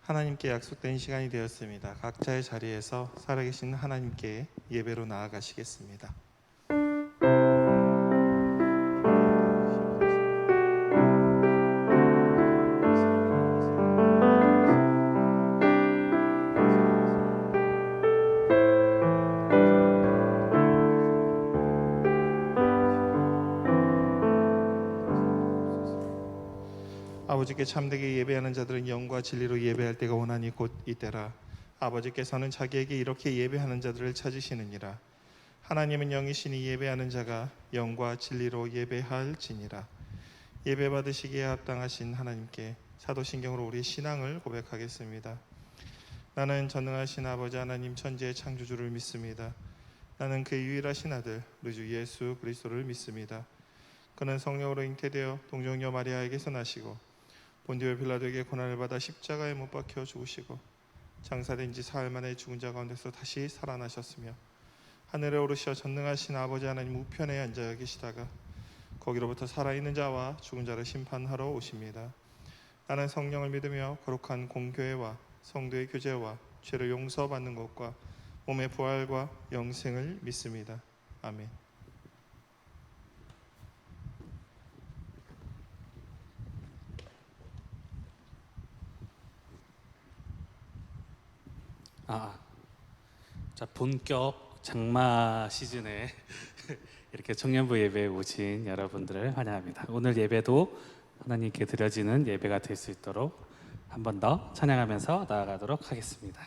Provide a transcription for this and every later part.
하나님께 약속된 시간이 되었습니다. 각자의 자리에서 살아계신 하나님께 예배로 나아가시겠습니다. 아버지께 참되게 예배하는 자들은 영과 진리로 예배할 때가 원하니 곧 이때라. 아버지께서는 자기에게 이렇게 예배하는 자들을 찾으시느니라. 하나님은 영이시니 예배하는 자가 영과 진리로 예배할지니라. 예배 받으시기에 합당하신 하나님께 사도신경으로 우리 신앙을 고백하겠습니다. 나는 전능하신 아버지 하나님 천지의 창조주를 믿습니다. 나는 그의 유일하신 아들 우리 주 예수 그리스도를 믿습니다. 그는 성령으로 잉태되어 동정녀 마리아에게서 나시고 본디오 빌라도에게 고난을 받아 십자가에 못 박혀 죽으시고 장사된 지 사흘 만에 죽은 자 가운데서 다시 살아나셨으며 하늘에 오르셔 전능하신 아버지 하나님 우편에 앉아 계시다가 거기로부터 살아있는 자와 죽은 자를 심판하러 오십니다. 나는 성령을 믿으며 거룩한 공교회와 성도의 교제와 죄를 용서받는 것과 몸의 부활과 영생을 믿습니다. 아멘. 자, 본격 장마 시즌에 이렇게 청년부 예배에 오신 여러분들을 환영합니다. 오늘 예배도 하나님께 드려지는 예배가 될 수 있도록 한 번 더 찬양하면서 나아가도록 하겠습니다.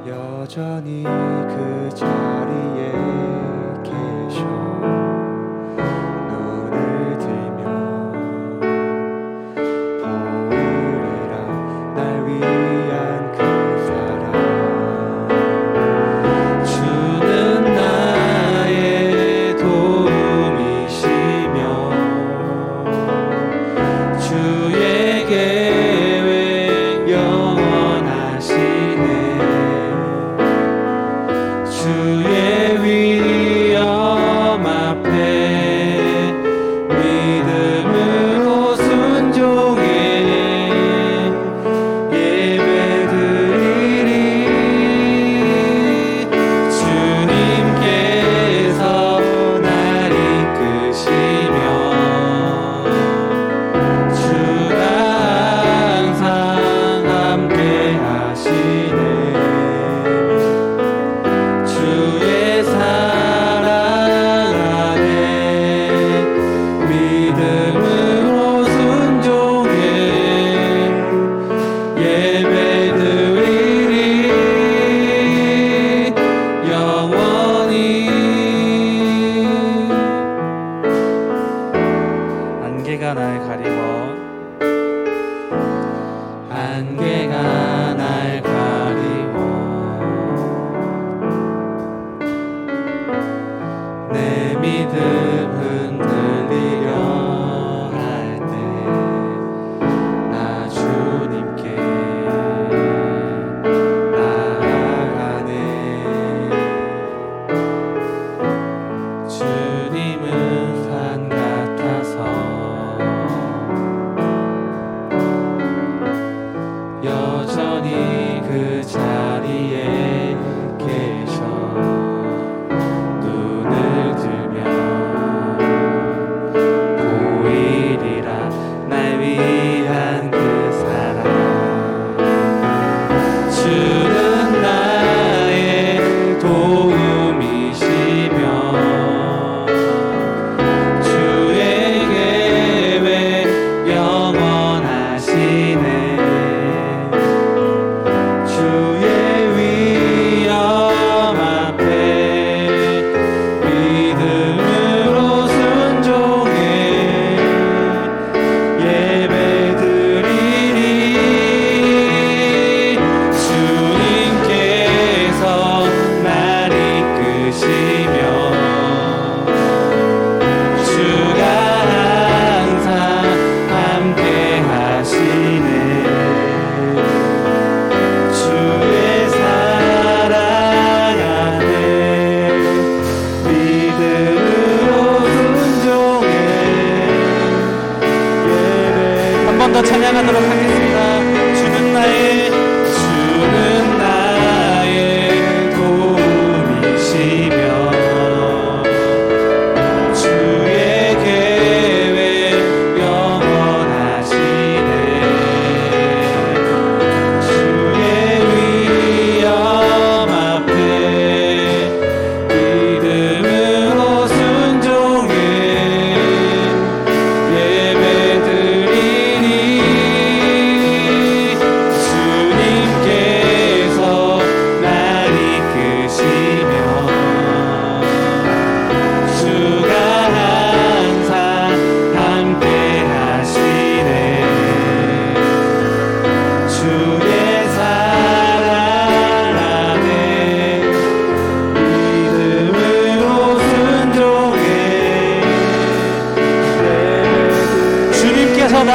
여전히 그 자리에 계셔 눈을 들며 보으리라 날 위한 그 사랑 주는 나의 도움이시며 주의 계획 영원하시네 주의 위엄 앞에 믿음으로 순종해 예배드리리 주님께서 날 이끄시며 주가 항상 함께 하시네 주의 사랑 안에 믿음으로 순종해 예배드리리 영원히 안개가 날 가리워 안개가 날 가리워 내 믿음 흔들리려 할 때 나 주님께 나아가네 주님은 산 같아서 여전히 그 자리에 계셔 눈을 들며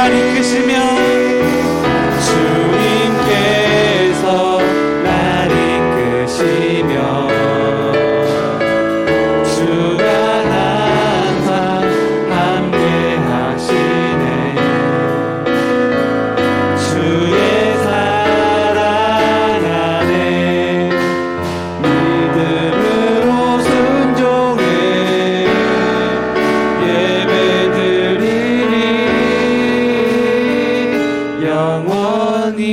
날 이끄시며 주님께서 날 이끄시며 주가 항상 함께 하시네. 주의 사랑 안에 믿음으로 순종해 예배드리리 영원히.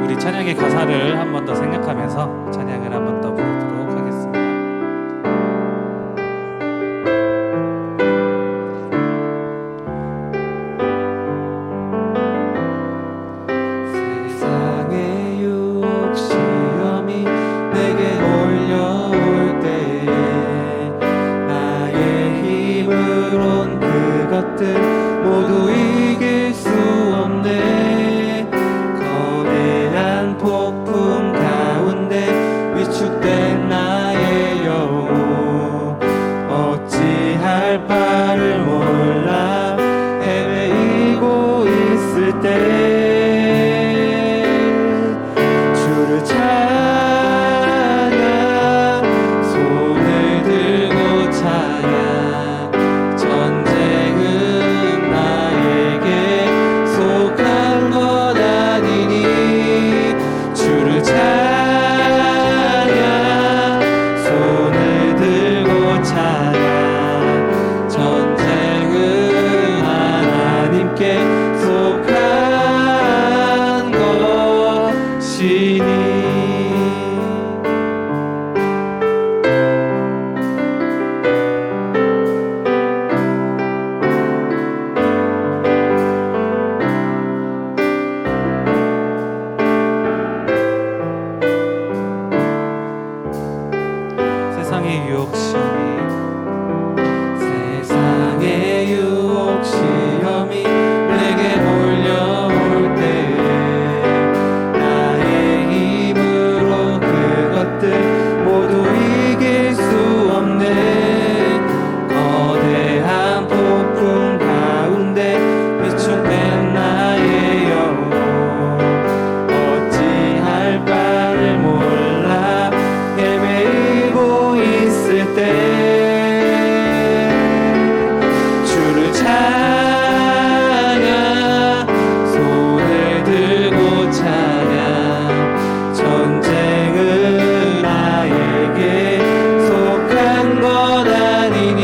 우리 찬양의 가사를 한 번 더 생각하면서 찬양을 한 번 더 부르도록 하겠습니다. 세상의 유혹 시험이 내게 몰려올 때에 나의 힘으론 그것들 모두 이길 수 없네. 거대한 폭풍 가운데 위축된 나의 영혼 어찌할 바를 몰라 헤매이고 있을 때 주를 찾아 손을 들고 찾아 전쟁은 나에게 속한 것 아니니 주를 찾아 손을 들고 찾아 전쟁은 하나님께 속한 것이니. 세상의 유혹 시험이 세상의 유혹 시험이 내게 몰려올 때에 나의 힘으로 그것들 모두 이길 수 없네. 거대한 폭풍 가운데 위축된 나의 영혼 어찌할 바를 몰라 헤매이고 있을 때 주를 찾아 손을 들고 찾아 전쟁은 나에게 속한 것 아니니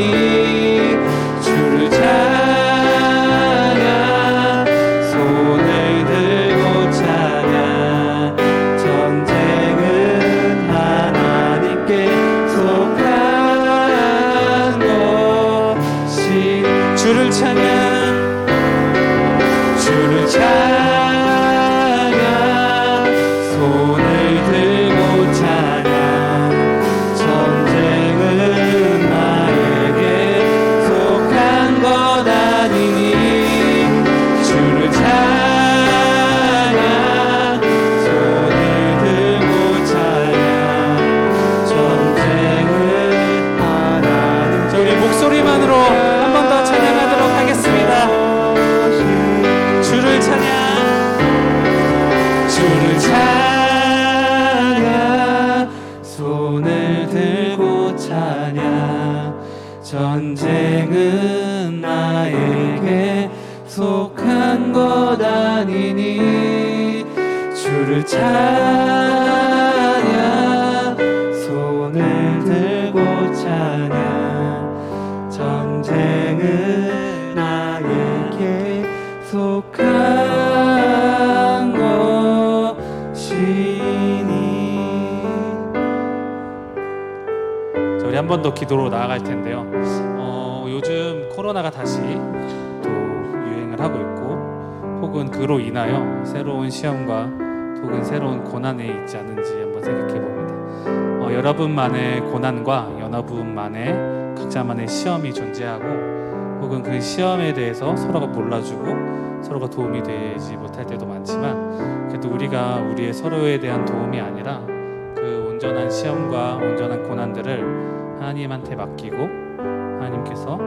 주를 찾아 손을 들고 찾아 전쟁은 하나님께 속한 것이. 주를 찬양 주를 찾아 손을 들고 찾아 전쟁은 나에게 속한 것 아니니 주를 찾아 손을 들고 찾아 전쟁은 하나님. 자, 우리 목소리만으로 한 번 더 찬양하도록 하겠습니다. 주를 찬양 주를 찾아 손을 들고 찾아 전쟁은 나에게 속한 것 아니니 주를 찾아 손을 들고 찾아 전쟁은 나에게 속한 것이니. 자, 우리 한 번 더 기도로 나아갈 텐데요. 요즘 코로나가 다시 또 유행을 하고 있고 혹은 그로 인하여 새로운 시험과 혹은 새로운 고난에 있지 않은지 한번 생각해 봅니다. 여러분만의 고난과 여러분만의 각자만의 시험이 존재하고 혹은 결국은 그 시험에 대해서 서로가 몰라주고 서로가 도움이 되지 못할 때도 많지만, 그래도 우리가 우리의 서로에 대한 도움이 아니라 그 온전한 시험과 온전한 고난들을 하나님한테 맡기고 하나님께서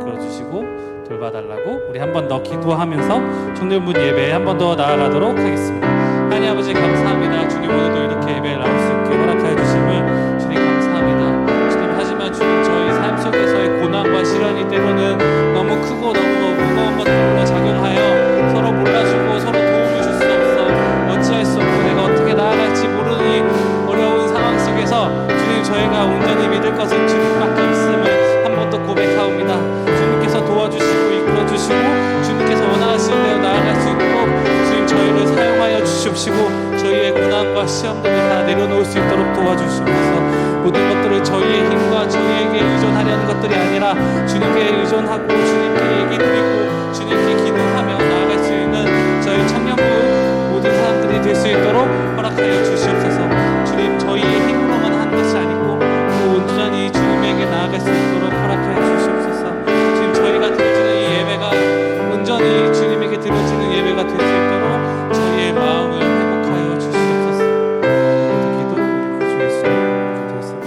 이끌어주시고 돌봐달라고 우리 한 번 더 기도하면서 청년부 예배에 한 번 더 나아가도록 하겠습니다. 하나님 아버지 감사합니다. 주님, 오늘도 이렇게 예배에 나올 수 있게 허락하여 주심을 주님 감사합니다. 주님, 하지만 주님, 저희 삶 속에서의 고난과 시련이 때로는 너무 크고 너무 무거운 것들로 작용하여 서로 몰라주고 서로 도움을 줄 수 없어 어찌할 수 없고 내가 어떻게 나아갈지 모르니 어려운 상황 속에서 주님, 저희가 온전히 믿을 것은 주님밖에 있음을 한 번 더 고백하옵니다. 주님께서 도와주시고 이끌어주시고 주님께서 원하시는 대로 나아갈 수 있도록 주님, 저희를 사용하여 주시옵시고 저희의 고난과 시험들을 다 내려놓을 수 있도록 도와주시옵소서. 모든 것들을 저희의 힘과 저희에게 의존하려는 것들이 아니라 주님께 의존하고 주님께 얘기 드리고 주님께 기도하며 나아갈 수 있는 저희 청년부 모든 사람들이 될 수 있도록 허락하여 주시옵소서. 주님, 저희의 힘으로만 한 것이 아니고 또 온전히 주님에게 나아갈 수 있도록 허락하여 주시옵소서. 주님, 저희가 드려지는 이 예배가 온전히 주님에게 드려지는 예배가 될 수 있도록 저희의 마음을 회복하여 주시옵소서. 모든 기도 우리 구주 예수님 기도했습니다.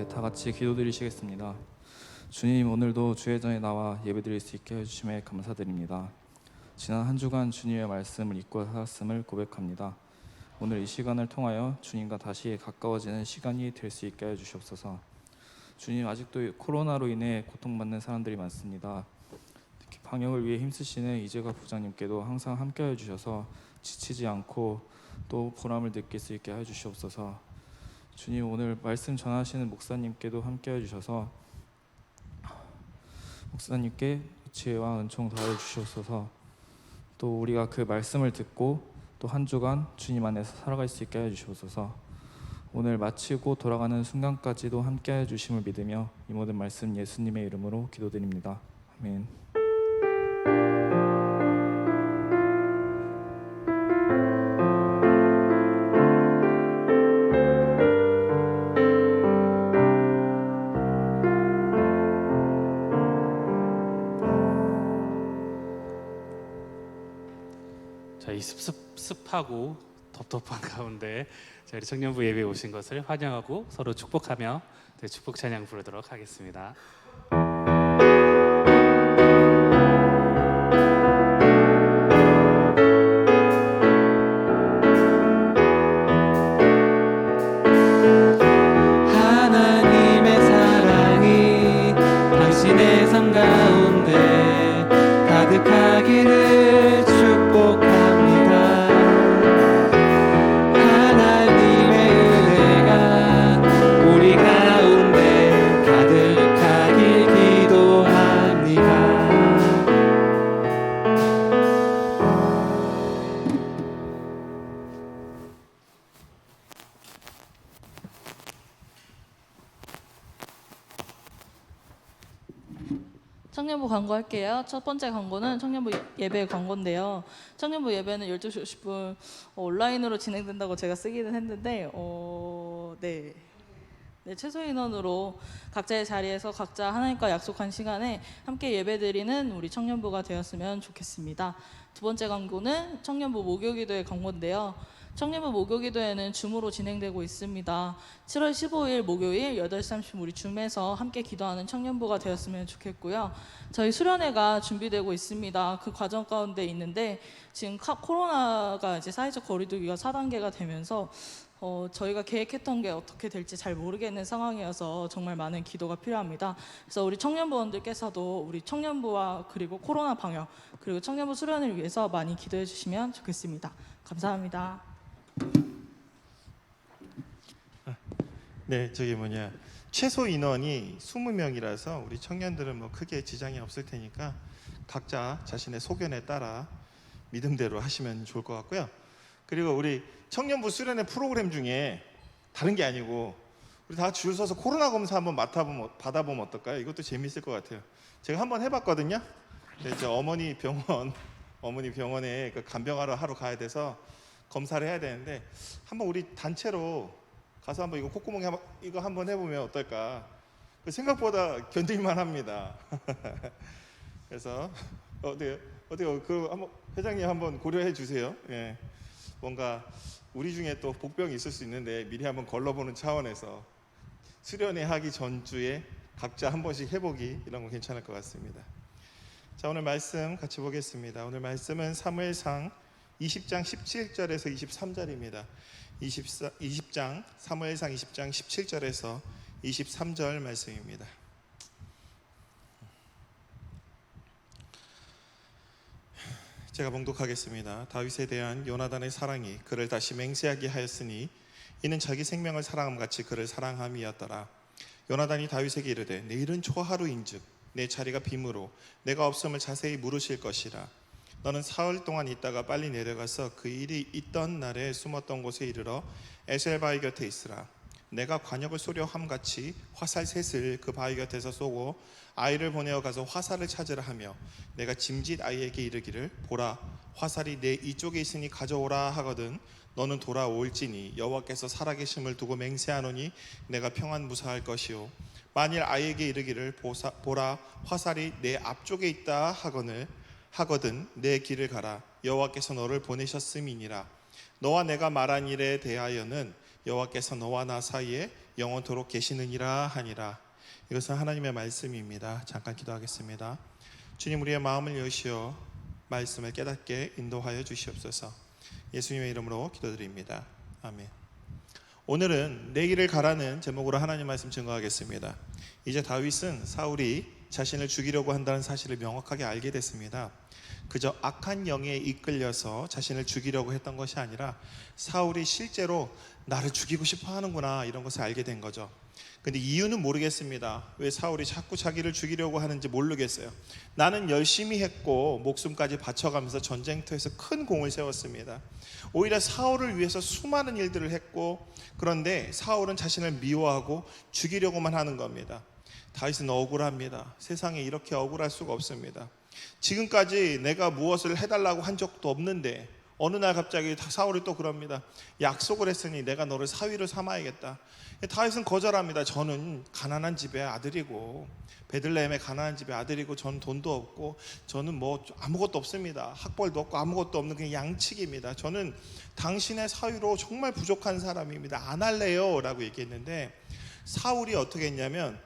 다 같이 기도드리시겠습니다. 주님, 오늘도 주의 전에 나와 예배드릴 수 있게 해주심에 감사드립니다. 지난 한 주간 주님의 말씀을 잊고 살았음을 고백합니다. 오늘 이 시간을 통하여 주님과 다시 가까워지는 시간이 될 수 있게 해주시옵소서. 주님, 아직도 코로나로 인해 고통받는 사람들이 많습니다. 특히 방역을 위해 힘쓰시는 이재갑 부장님께도 항상 함께해 주셔서 지치지 않고 또 보람을 느낄 수 있게 해주시옵소서. 주님, 오늘 말씀 전하시는 목사님께도 함께해 주셔서 목사님께 지혜와 은총 더해 주시옵소서. 또 우리가 그 말씀을 듣고 또 한 주간 주님 안에서 살아갈 수 있게 해 주시옵소서. 오늘 마치고 돌아가는 순간까지도 함께해 주심을 믿으며 이 모든 말씀 예수님의 이름으로 기도드립니다. 아멘. 이 습하고 덥덥한 가운데 저희 청년부 예배에 오신 것을 환영하고 서로 축복하며 축복 찬양 부르도록 하겠습니다. 하나님의 사랑이 당신의 삶 가운데 가득하기를 축복합니다. 하나님의 은혜가 우리 가운데 가득하길 기도합니다. 청년부 광고할게요. 첫 번째 광고는 청년부 예배 광고인데요. 청년부 예배는 12시 50분 온라인으로 진행된다고 제가 쓰기는 했는데 네, 최소 인원으로 각자의 자리에서 각자 하나님과 약속한 시간에 함께 예배드리는 우리 청년부가 되었으면 좋겠습니다. 두 번째 광고는 청년부 목요기도의 광고인데요. 청년부 목요기도회는 줌으로 진행되고 있습니다. 7월 15일 목요일 8시 30분 우리 줌에서 함께 기도하는 청년부가 되었으면 좋겠고요. 저희 수련회가 준비되고 있습니다. 그 과정 가운데 있는데 지금 코로나가 이제 사회적 거리두기가 4단계가 되면서 저희가 계획했던 게 어떻게 될지 잘 모르겠는 상황이어서 정말 많은 기도가 필요합니다. 그래서 우리 청년부원들께서도 우리 청년부와 그리고 코로나 방역 그리고 청년부 수련을 위해서 많이 기도해 주시면 좋겠습니다. 감사합니다. 네, 최소 인원이 20명이라서 우리 청년들은 뭐 크게 지장이 없을 테니까 각자 자신의 소견에 따라 믿음대로 하시면 좋을 것 같고요. 그리고 우리 청년부 수련회 프로그램 중에 다른 게 아니고 우리 다 줄 서서 코로나 검사 한번 받아보면 어떨까요? 이것도 재밌을 것 같아요. 제가 한번 해봤거든요. 근데 이제 어머니 병원에 그 간병하러 하러 가야 돼서 검사를 해야 되는데 한번 우리 단체로 가서 한번 이거 콧구멍에 이거 한번 해보면 어떨까? 생각보다 견딜만 합니다. 그래서 어때요? 그 한번 회장님 한번 고려해 주세요. 예. 뭔가 우리 중에 또 복병이 있을 수 있는데 미리 한번 걸러보는 차원에서 수련회 하기 전주에 각자 한 번씩 해보기 이런 거 괜찮을 것 같습니다. 자, 오늘 말씀 같이 보겠습니다. 오늘 말씀은 사무엘상 20장 17절에서 23절입니다. 20장 사무엘상 20장 17절에서 23절 말씀입니다. 제가 봉독하겠습니다. 다윗에 대한 요나단의 사랑이 그를 다시 맹세하게 하였으니 이는 자기 생명을 사랑함같이 그를 사랑함이었더라. 요나단이 다윗에게 이르되 내일은 초하루인즉 내 자리가 빔으로 내가 없음을 자세히 물으실 것이라. 너는 사흘 동안 있다가 빨리 내려가서 그 일이 있던 날에 숨었던 곳에 이르러 에셀 바위 곁에 있으라. 내가 관역을 쏘려 함같이 화살 셋을 그 바위 곁에서 쏘고 아이를 보내어 가서 화살을 찾으라 하며 내가 짐짓 아이에게 이르기를 보라 화살이 내 이쪽에 있으니 가져오라 하거든 너는 돌아올지니 여호와께서 살아계심을 두고 맹세하노니 내가 평안 무사할 것이요 만일 아이에게 이르기를 보라 화살이 내 앞쪽에 있다 하거든 내 길을 가라 여호와께서 너를 보내셨음이니라. 너와 내가 말한 일에 대하여는 여호와께서 너와 나 사이에 영원토록 계시느니라 하니라. 이것은 하나님의 말씀입니다. 잠깐 기도하겠습니다. 주님, 우리의 마음을 여시어 말씀을 깨닫게 인도하여 주시옵소서. 예수님의 이름으로 기도드립니다. 아멘. 오늘은 내 길을 가라는 제목으로 하나님 말씀 증거하겠습니다. 이제 다윗은 사울이 자신을 죽이려고 한다는 사실을 명확하게 알게 됐습니다. 그저 악한 영에 이끌려서 자신을 죽이려고 했던 것이 아니라 사울이 실제로 나를 죽이고 싶어 하는구나 이런 것을 알게 된 거죠. 근데 이유는 모르겠습니다. 왜 사울이 자꾸 자기를 죽이려고 하는지 모르겠어요. 나는 열심히 했고 목숨까지 바쳐가면서 전쟁터에서 큰 공을 세웠습니다. 오히려 사울을 위해서 수많은 일들을 했고 그런데 사울은 자신을 미워하고 죽이려고만 하는 겁니다. 다윗은 억울합니다. 세상에 이렇게 억울할 수가 없습니다. 지금까지 내가 무엇을 해달라고 한 적도 없는데 어느 날 갑자기 사울이 또 그럽니다. 약속을 했으니 내가 너를 사위로 삼아야겠다. 다윗은 거절합니다. 저는 가난한 집의 아들이고 베들레헴의 가난한 집의 아들이고 저는 돈도 없고 저는 뭐 아무것도 없습니다. 학벌도 없고 아무것도 없는 그냥 양치기입니다. 저는 당신의 사위로 정말 부족한 사람입니다. 안 할래요 라고 얘기했는데 사울이 어떻게 했냐면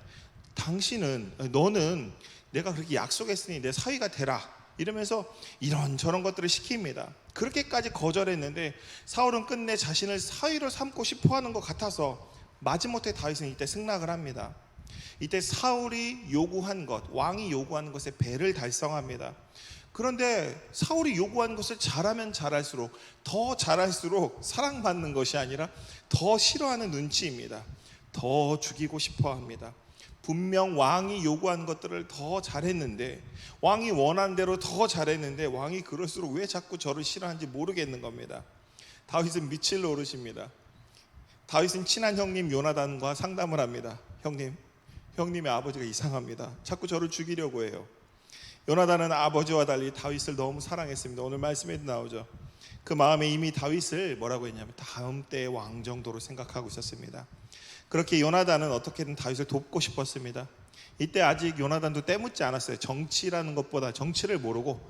너는 내가 그렇게 약속했으니 내 사위가 되라 이러면서 이런저런 것들을 시킵니다. 그렇게까지 거절했는데 사울은 끝내 자신을 사위로 삼고 싶어하는 것 같아서 마지못해 다윗은 이때 승낙을 합니다. 이때 사울이 요구한 것, 왕이 요구하는 것에 배를 달성합니다. 그런데 사울이 요구한 것을 잘하면 잘할수록 더 잘할수록 사랑받는 것이 아니라 더 싫어하는 눈치입니다. 더 죽이고 싶어합니다. 분명 왕이 요구한 것들을 더 잘했는데 왕이 원한 대로 더 잘했는데 왕이 그럴수록 왜 자꾸 저를 싫어하는지 모르겠는 겁니다. 다윗은 미칠 노릇입니다. 다윗은 친한 형님 요나단과 상담을 합니다. 형님의 아버지가 이상합니다. 자꾸 저를 죽이려고 해요. 요나단은 아버지와 달리 다윗을 너무 사랑했습니다. 오늘 말씀에도 나오죠. 그 마음에 이미 다윗을 뭐라고 했냐면 다음 때의 왕 정도로 생각하고 있었습니다. 그렇게 요나단은 어떻게든 다윗을 돕고 싶었습니다. 이때 아직 요나단도 때묻지 않았어요. 정치라는 것보다 정치를 모르고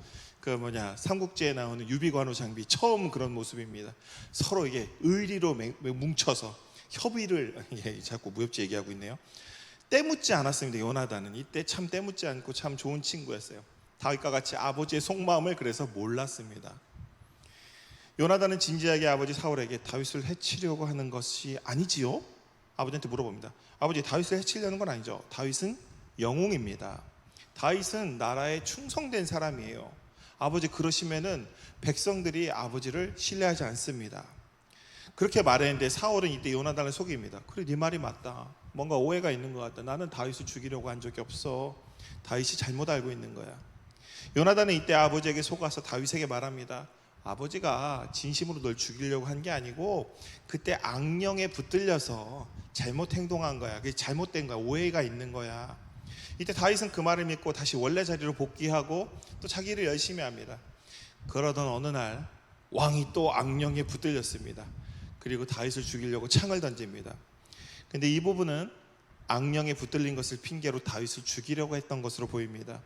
삼국지에 나오는 유비관우 장비 처음 그런 모습입니다. 서로 이게 의리로 뭉쳐서 협의를 자꾸 무협지 얘기하고 있네요. 때묻지 않았습니다. 요나단은 이때 참 때묻지 않고 참 좋은 친구였어요. 다윗과 같이 아버지의 속마음을 그래서 몰랐습니다. 요나단은 진지하게 아버지 사울에게 다윗을 해치려고 하는 것이 아니지요? 아버지한테 물어봅니다. 아버지, 다윗을 해치려는 건 아니죠. 다윗은 영웅입니다. 다윗은 나라에 충성된 사람이에요. 아버지, 그러시면은 백성들이 아버지를 신뢰하지 않습니다. 그렇게 말했는데 사울은 이때 요나단을 속입니다. 그래, 네 말이 맞다. 뭔가 오해가 있는 것 같다. 나는 다윗을 죽이려고 한 적이 없어. 다윗이 잘못 알고 있는 거야. 요나단은 이때 아버지에게 속아서 다윗에게 말합니다. 아버지가 진심으로 널 죽이려고 한 게 아니고 그때 악령에 붙들려서 잘못 행동한 거야. 그게 잘못된 거야. 오해가 있는 거야. 이때 다윗은 그 말을 믿고 다시 원래 자리로 복귀하고 또 자기 일을 열심히 합니다. 그러던 어느 날 왕이 또 악령에 붙들렸습니다. 그리고 다윗을 죽이려고 창을 던집니다. 근데 이 부분은 악령에 붙들린 것을 핑계로 다윗을 죽이려고 했던 것으로 보입니다.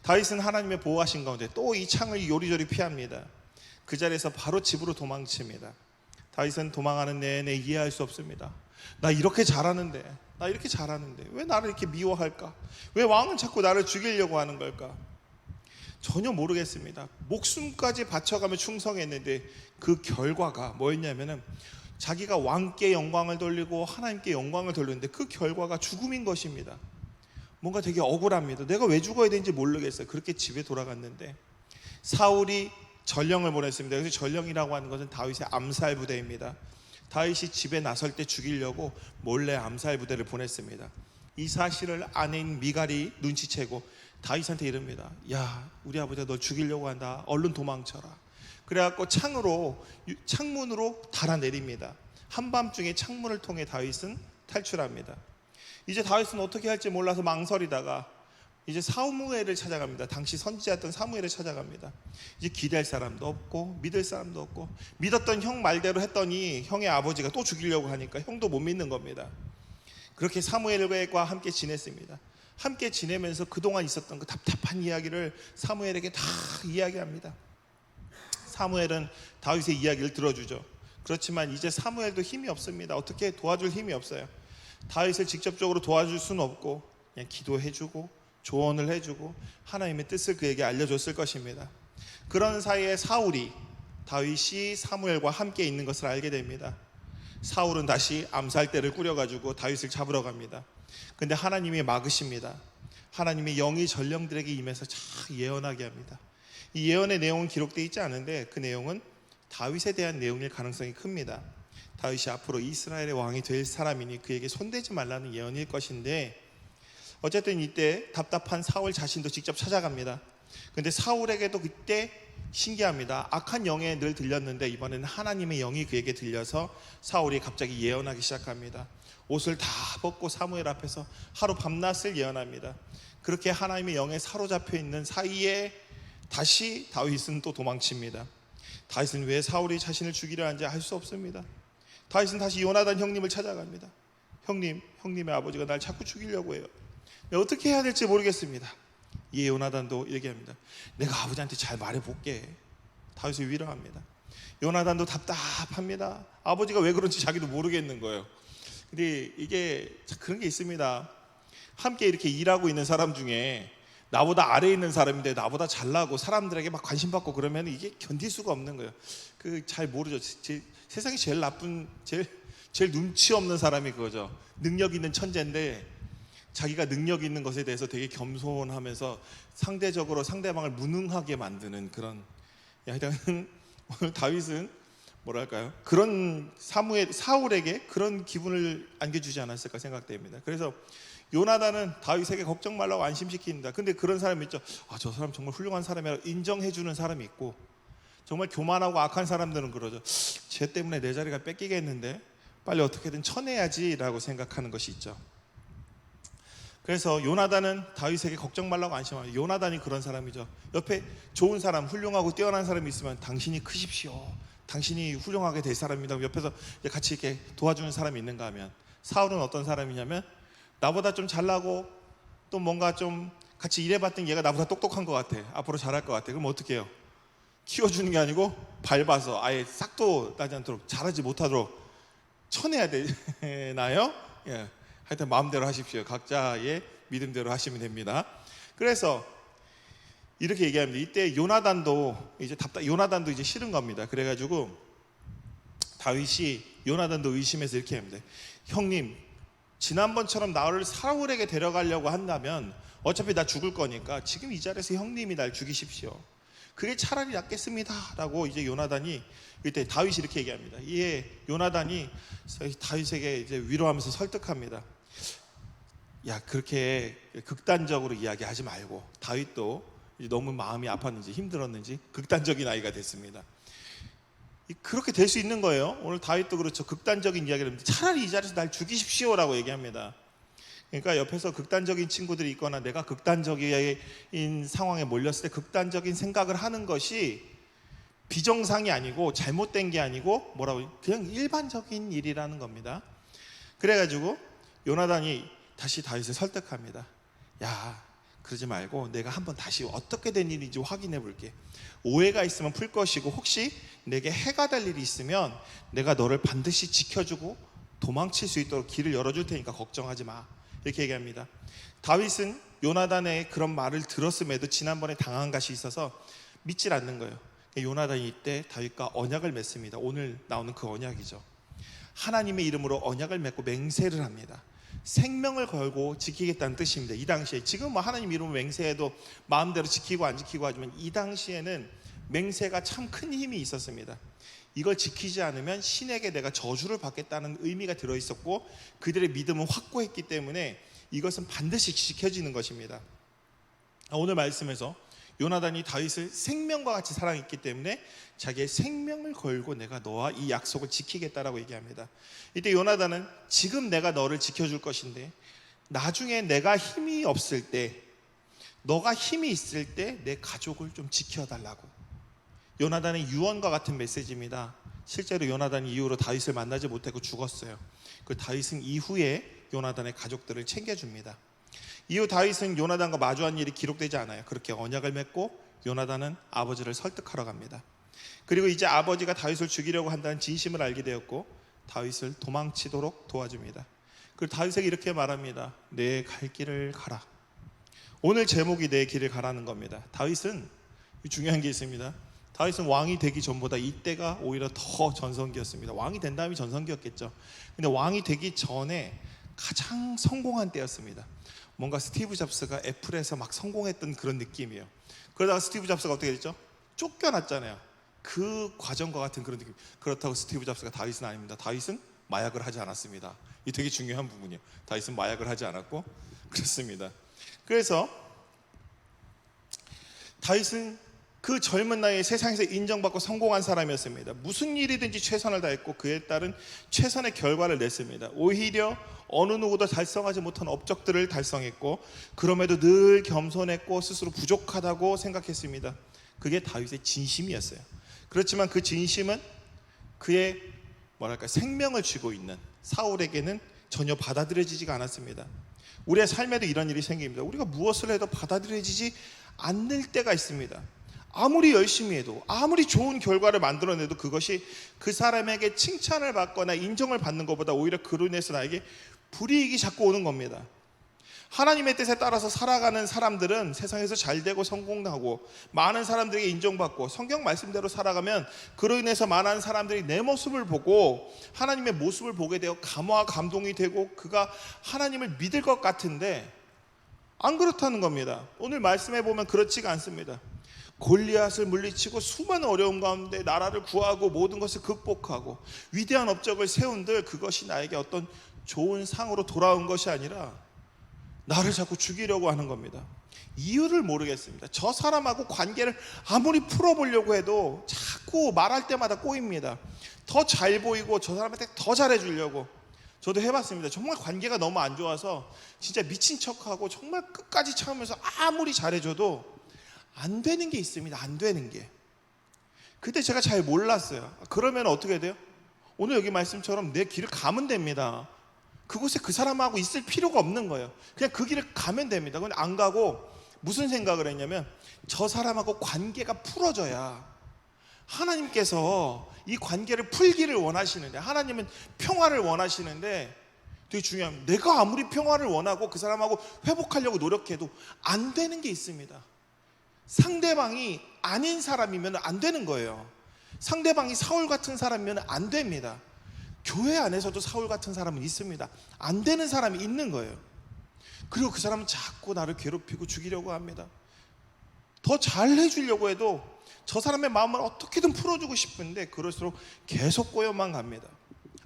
다윗은 하나님의 보호하신 가운데 또 이 창을 요리조리 피합니다. 그 자리에서 바로 집으로 도망칩니다. 다윗은 도망하는 내내 이해할 수 없습니다. 나 이렇게 잘하는데 왜 나를 이렇게 미워할까? 왜 왕은 자꾸 나를 죽이려고 하는 걸까? 전혀 모르겠습니다. 목숨까지 바쳐가며 충성했는데 그 결과가 뭐였냐면은 자기가 왕께 영광을 돌리고 하나님께 영광을 돌렸는데 그 결과가 죽음인 것입니다. 뭔가 되게 억울합니다. 내가 왜 죽어야 되는지 모르겠어요. 그렇게 집에 돌아갔는데 사울이 전령을 보냈습니다. 그래서 전령이라고 하는 것은 다윗의 암살 부대입니다. 다윗이 집에 나설 때 죽이려고 몰래 암살 부대를 보냈습니다. 이 사실을 아내인 미갈이 눈치채고 다윗한테 이릅니다. 야, 우리 아버지가 너 죽이려고 한다. 얼른 도망쳐라. 그래갖고 창문으로 달아내립니다. 한밤중에 창문을 통해 다윗은 탈출합니다. 이제 다윗은 어떻게 할지 몰라서 망설이다가 이제 사무엘을 찾아갑니다. 당시 선지자였던 사무엘을 찾아갑니다. 이제 기대할 사람도 없고 믿을 사람도 없고 믿었던 형 말대로 했더니 형의 아버지가 또 죽이려고 하니까 형도 못 믿는 겁니다. 그렇게 사무엘과 함께 지냈습니다. 함께 지내면서 그동안 있었던 그 답답한 이야기를 사무엘에게 다 이야기합니다. 사무엘은 다윗의 이야기를 들어주죠. 그렇지만 이제 사무엘도 힘이 없습니다. 어떻게 도와줄 힘이 없어요. 다윗을 직접적으로 도와줄 수는 없고 그냥 기도해주고 조언을 해주고 하나님의 뜻을 그에게 알려줬을 것입니다. 그런 사이에 사울이 다윗이 사무엘과 함께 있는 것을 알게 됩니다. 사울은 다시 암살대를 꾸려가지고 다윗을 잡으러 갑니다. 근데 하나님이 막으십니다. 하나님의 영이 전령들에게 임해서 잘 예언하게 합니다. 이 예언의 내용은 기록되어 있지 않은데 그 내용은 다윗에 대한 내용일 가능성이 큽니다. 다윗이 앞으로 이스라엘의 왕이 될 사람이니 그에게 손대지 말라는 예언일 것인데 어쨌든 이때 답답한 사울 자신도 직접 찾아갑니다. 근데 사울에게도 그때 신기합니다. 악한 영에 늘 들렸는데 이번에는 하나님의 영이 그에게 들려서 사울이 갑자기 예언하기 시작합니다. 옷을 다 벗고 사무엘 앞에서 하루 밤낮을 예언합니다. 그렇게 하나님의 영에 사로잡혀 있는 사이에 다시 다윗은 또 도망칩니다. 다윗은 왜 사울이 자신을 죽이려 하는지 알 수 없습니다. 다윗은 다시 요나단 형님을 찾아갑니다. 형님의 아버지가 날 자꾸 죽이려고 해요. 어떻게 해야 될지 모르겠습니다. 이 요나단도 얘기합니다. 내가 아버지한테 잘 말해볼게. 다윗을 위로합니다. 요나단도 답답합니다. 아버지가 왜 그런지 자기도 모르겠는 거예요. 근데 이게 그런 게 있습니다. 함께 이렇게 일하고 있는 사람 중에 나보다 아래에 있는 사람인데 나보다 잘나고 사람들에게 막 관심 받고 그러면 이게 견딜 수가 없는 거예요. 잘 모르죠. 세상에 제일 나쁜, 제일 눈치 없는 사람이 그거죠. 능력 있는 천재인데 자기가 능력 있는 것에 대해서 되게 겸손하면서 상대적으로 상대방을 무능하게 만드는 그런. 하여튼 오늘 다윗은 뭐랄까요? 그런 사울에게 그런 기분을 안겨주지 않았을까 생각됩니다. 그래서 요나단은 다윗에게 걱정 말라고 안심시킵니다. 근데 그런 사람이 있죠. 저 사람 정말 훌륭한 사람이라고 인정해주는 사람이 있고 정말 교만하고 악한 사람들은 그러죠. 쟤 때문에 내 자리가 뺏기겠는데 빨리 어떻게든 쳐내야지라고 생각하는 것이 있죠. 그래서 요나단은 다윗에게 걱정 말라고 안심합니다. 요나단이 그런 사람이죠. 옆에 좋은 사람, 훌륭하고 뛰어난 사람이 있으면 당신이 크십시오. 당신이 훌륭하게 될 사람입니다. 옆에서 같이 이렇게 도와주는 사람이 있는가 하면 사울은 어떤 사람이냐면 나보다 좀 잘나고 또 뭔가 좀 같이 일해봤던 얘가 나보다 똑똑한 것 같아. 앞으로 잘할 것 같아. 그럼 어떻게 해요? 키워주는 게 아니고 밟아서 아예 싹도 나지 않도록 잘하지 못하도록 쳐내야 되나요? 예. 하여튼 마음대로 하십시오. 각자의 믿음대로 하시면 됩니다. 그래서 이렇게 얘기합니다. 이때 요나단도 이제 싫은 겁니다. 그래가지고 다윗이 요나단도 의심해서 이렇게 합니다. 형님, 지난번처럼 나를 사울에게 데려가려고 한다면 어차피 나 죽을 거니까 지금 이 자리에서 형님이 날 죽이십시오. 그게 차라리 낫겠습니다. 라고 이제 요나단이 이때 다윗이 이렇게 얘기합니다. 이에 요나단이 다윗에게 이제 위로하면서 설득합니다. 야, 그렇게 극단적으로 이야기하지 말고. 다윗도 이제 너무 마음이 아팠는지 힘들었는지 극단적인 아이가 됐습니다. 그렇게 될 수 있는 거예요. 오늘 다윗도 그렇죠. 극단적인 이야기를 합니다. 차라리 이 자리에서 날 죽이십시오라고 얘기합니다. 그러니까 옆에서 극단적인 친구들이 있거나 내가 극단적인 상황에 몰렸을 때 극단적인 생각을 하는 것이 비정상이 아니고 잘못된 게 아니고 뭐라고 그냥 일반적인 일이라는 겁니다. 그래가지고 요나단이 다시 다윗을 설득합니다. 야, 그러지 말고 내가 한번 다시 어떻게 된 일인지 확인해 볼게. 오해가 있으면 풀 것이고 혹시 내게 해가 될 일이 있으면 내가 너를 반드시 지켜주고 도망칠 수 있도록 길을 열어줄 테니까 걱정하지 마. 이렇게 얘기합니다. 다윗은 요나단의 그런 말을 들었음에도 지난번에 당한 것이 있어서 믿질 않는 거예요. 요나단이 이때 다윗과 언약을 맺습니다. 오늘 나오는 그 언약이죠. 하나님의 이름으로 언약을 맺고 맹세를 합니다. 생명을 걸고 지키겠다는 뜻입니다. 이 당시에 지금 뭐 하나님 이름으로 맹세해도 마음대로 지키고 안 지키고 하지만 이 당시에는 맹세가 참 큰 힘이 있었습니다. 이걸 지키지 않으면 신에게 내가 저주를 받겠다는 의미가 들어있었고 그들의 믿음은 확고했기 때문에 이것은 반드시 지켜지는 것입니다. 오늘 말씀에서 요나단이 다윗을 생명과 같이 사랑했기 때문에 자기의 생명을 걸고 내가 너와 이 약속을 지키겠다라고 얘기합니다. 이때 요나단은 지금 내가 너를 지켜줄 것인데 나중에 내가 힘이 없을 때, 너가 힘이 있을 때 내 가족을 좀 지켜달라고. 요나단의 유언과 같은 메시지입니다. 실제로 요나단이 이후로 다윗을 만나지 못하고 죽었어요. 그 다윗은 이후에 요나단의 가족들을 챙겨줍니다. 이후 다윗은 요나단과 마주한 일이 기록되지 않아요. 그렇게 언약을 맺고 요나단은 아버지를 설득하러 갑니다. 그리고 이제 아버지가 다윗을 죽이려고 한다는 진심을 알게 되었고 다윗을 도망치도록 도와줍니다. 그리고 다윗에게 이렇게 말합니다. 내 갈 길을 가라. 오늘 제목이 내 길을 가라는 겁니다. 다윗은 중요한 게 있습니다. 다윗은 왕이 되기 전보다 이때가 오히려 더 전성기였습니다. 왕이 된 다음이 전성기였겠죠. 근데 왕이 되기 전에 가장 성공한 때였습니다. 뭔가 스티브 잡스가 애플에서 막 성공했던 그런 느낌이에요. 그러다가 스티브 잡스가 어떻게 됐죠? 쫓겨났잖아요. 그 과정과 같은 그런 느낌. 그렇다고 스티브 잡스가 다윗은 아닙니다. 다윗은 마약을 하지 않았습니다. 이 되게 중요한 부분이에요. 다윗은 마약을 하지 않았고 그렇습니다. 그래서 다윗은 그 젊은 나이에 세상에서 인정받고 성공한 사람이었습니다. 무슨 일이든지 최선을 다했고 그에 따른 최선의 결과를 냈습니다. 오히려 어느 누구도 달성하지 못한 업적들을 달성했고 그럼에도 늘 겸손했고 스스로 부족하다고 생각했습니다. 그게 다윗의 진심이었어요. 그렇지만 그 진심은 그의 생명을 쥐고 있는 사울에게는 전혀 받아들여지지가 않았습니다. 우리의 삶에도 이런 일이 생깁니다. 우리가 무엇을 해도 받아들여지지 않을 때가 있습니다. 아무리 열심히 해도 아무리 좋은 결과를 만들어내도 그것이 그 사람에게 칭찬을 받거나 인정을 받는 것보다 오히려 그로 인해서 나에게 불이익이 자꾸 오는 겁니다. 하나님의 뜻에 따라서 살아가는 사람들은 세상에서 잘되고 성공하고 많은 사람들에게 인정받고 성경 말씀대로 살아가면 그로 인해서 많은 사람들이 내 모습을 보고 하나님의 모습을 보게 되어 감화와 감동이 되고 그가 하나님을 믿을 것 같은데 안 그렇다는 겁니다. 오늘 말씀해 보면 그렇지가 않습니다. 골리앗을 물리치고 수많은 어려움 가운데 나라를 구하고 모든 것을 극복하고 위대한 업적을 세운들 그것이 나에게 어떤 좋은 상으로 돌아온 것이 아니라 나를 자꾸 죽이려고 하는 겁니다. 이유를 모르겠습니다. 저 사람하고 관계를 아무리 풀어보려고 해도 자꾸 말할 때마다 꼬입니다. 더 잘 보이고 저 사람한테 더 잘해주려고. 저도 해봤습니다. 정말 관계가 너무 안 좋아서 진짜 미친 척하고 정말 끝까지 참으면서 아무리 잘해줘도 안 되는 게 있습니다. 안 되는 게. 그때 제가 잘 몰랐어요. 그러면 어떻게 돼요? 오늘 여기 말씀처럼 내 길을 가면 됩니다. 그곳에 그 사람하고 있을 필요가 없는 거예요. 그냥 그 길을 가면 됩니다. 근데 안 가고 무슨 생각을 했냐면 저 사람하고 관계가 풀어져야 하나님께서 이 관계를 풀기를 원하시는데 하나님은 평화를 원하시는데 되게 중요합니다. 내가 아무리 평화를 원하고 그 사람하고 회복하려고 노력해도 안 되는 게 있습니다. 상대방이 아닌 사람이면 안 되는 거예요. 상대방이 사울 같은 사람이면 안 됩니다. 교회 안에서도 사울 같은 사람은 있습니다. 안 되는 사람이 있는 거예요. 그리고 그 사람은 자꾸 나를 괴롭히고 죽이려고 합니다. 더 잘해주려고 해도 저 사람의 마음을 어떻게든 풀어주고 싶은데 그럴수록 계속 꼬여만 갑니다.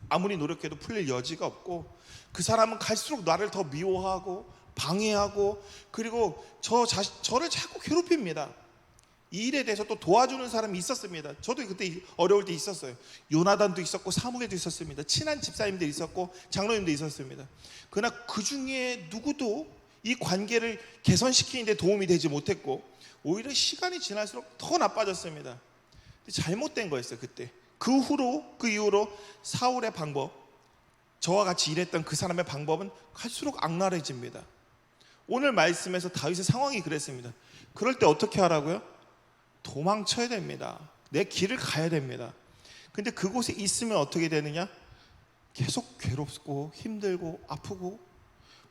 아무리 노력해도 풀릴 여지가 없고 그 사람은 갈수록 나를 더 미워하고 방해하고 그리고 저를 자꾸 괴롭힙니다. 이 일에 대해서 또 도와주는 사람이 있었습니다. 저도 그때 어려울 때 있었어요. 요나단도 있었고 사무엘도 있었습니다. 친한 집사님도 있었고 장로님도 있었습니다. 그러나 그 중에 누구도 이 관계를 개선시키는 데 도움이 되지 못했고 오히려 시간이 지날수록 더 나빠졌습니다. 잘못된 거였어요. 그때 그 이후로 사울의 방법, 저와 같이 일했던 그 사람의 방법은 갈수록 악랄해집니다. 오늘 말씀에서 다윗의 상황이 그랬습니다. 그럴 때 어떻게 하라고요? 도망쳐야 됩니다. 내 길을 가야 됩니다. 근데 그곳에 있으면 어떻게 되느냐? 계속 괴롭고 힘들고 아프고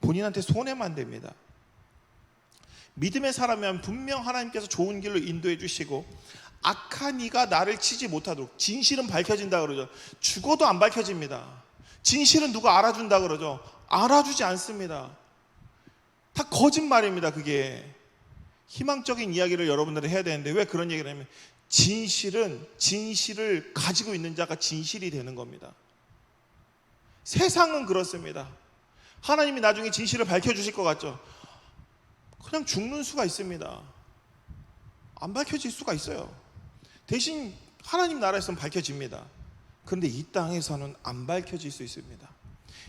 본인한테 손해만 됩니다. 믿음의 사람이면 분명 하나님께서 좋은 길로 인도해 주시고 악한 이가 나를 치지 못하도록, 진실은 밝혀진다 그러죠. 죽어도 안 밝혀집니다. 진실은 누가 알아준다 그러죠. 알아주지 않습니다. 다 거짓말입니다. 그게 희망적인 이야기를 여러분들이 해야 되는데 왜 그런 얘기를 하냐면 진실을 가지고 있는 자가 진실이 되는 겁니다. 세상은 그렇습니다. 하나님이 나중에 진실을 밝혀주실 것 같죠? 그냥 죽는 수가 있습니다. 안 밝혀질 수가 있어요. 대신 하나님 나라에서는 밝혀집니다. 그런데 이 땅에서는 안 밝혀질 수 있습니다.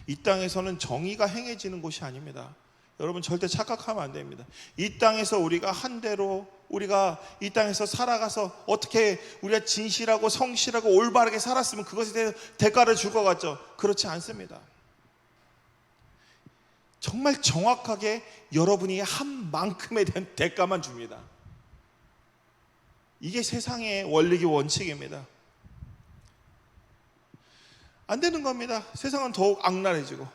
이 땅에서는 정의가 행해지는 곳이 아닙니다. 여러분 절대 착각하면 안 됩니다. 이 땅에서 우리가 한 대로 우리가 이 땅에서 살아가서 어떻게 우리가 진실하고 성실하고 올바르게 살았으면 그것에 대해 대가를 줄 것 같죠? 그렇지 않습니다. 정말 정확하게 여러분이 한 만큼에 대한 대가만 줍니다. 이게 세상의 원리고 원칙입니다. 안 되는 겁니다. 세상은 더욱 악랄해지고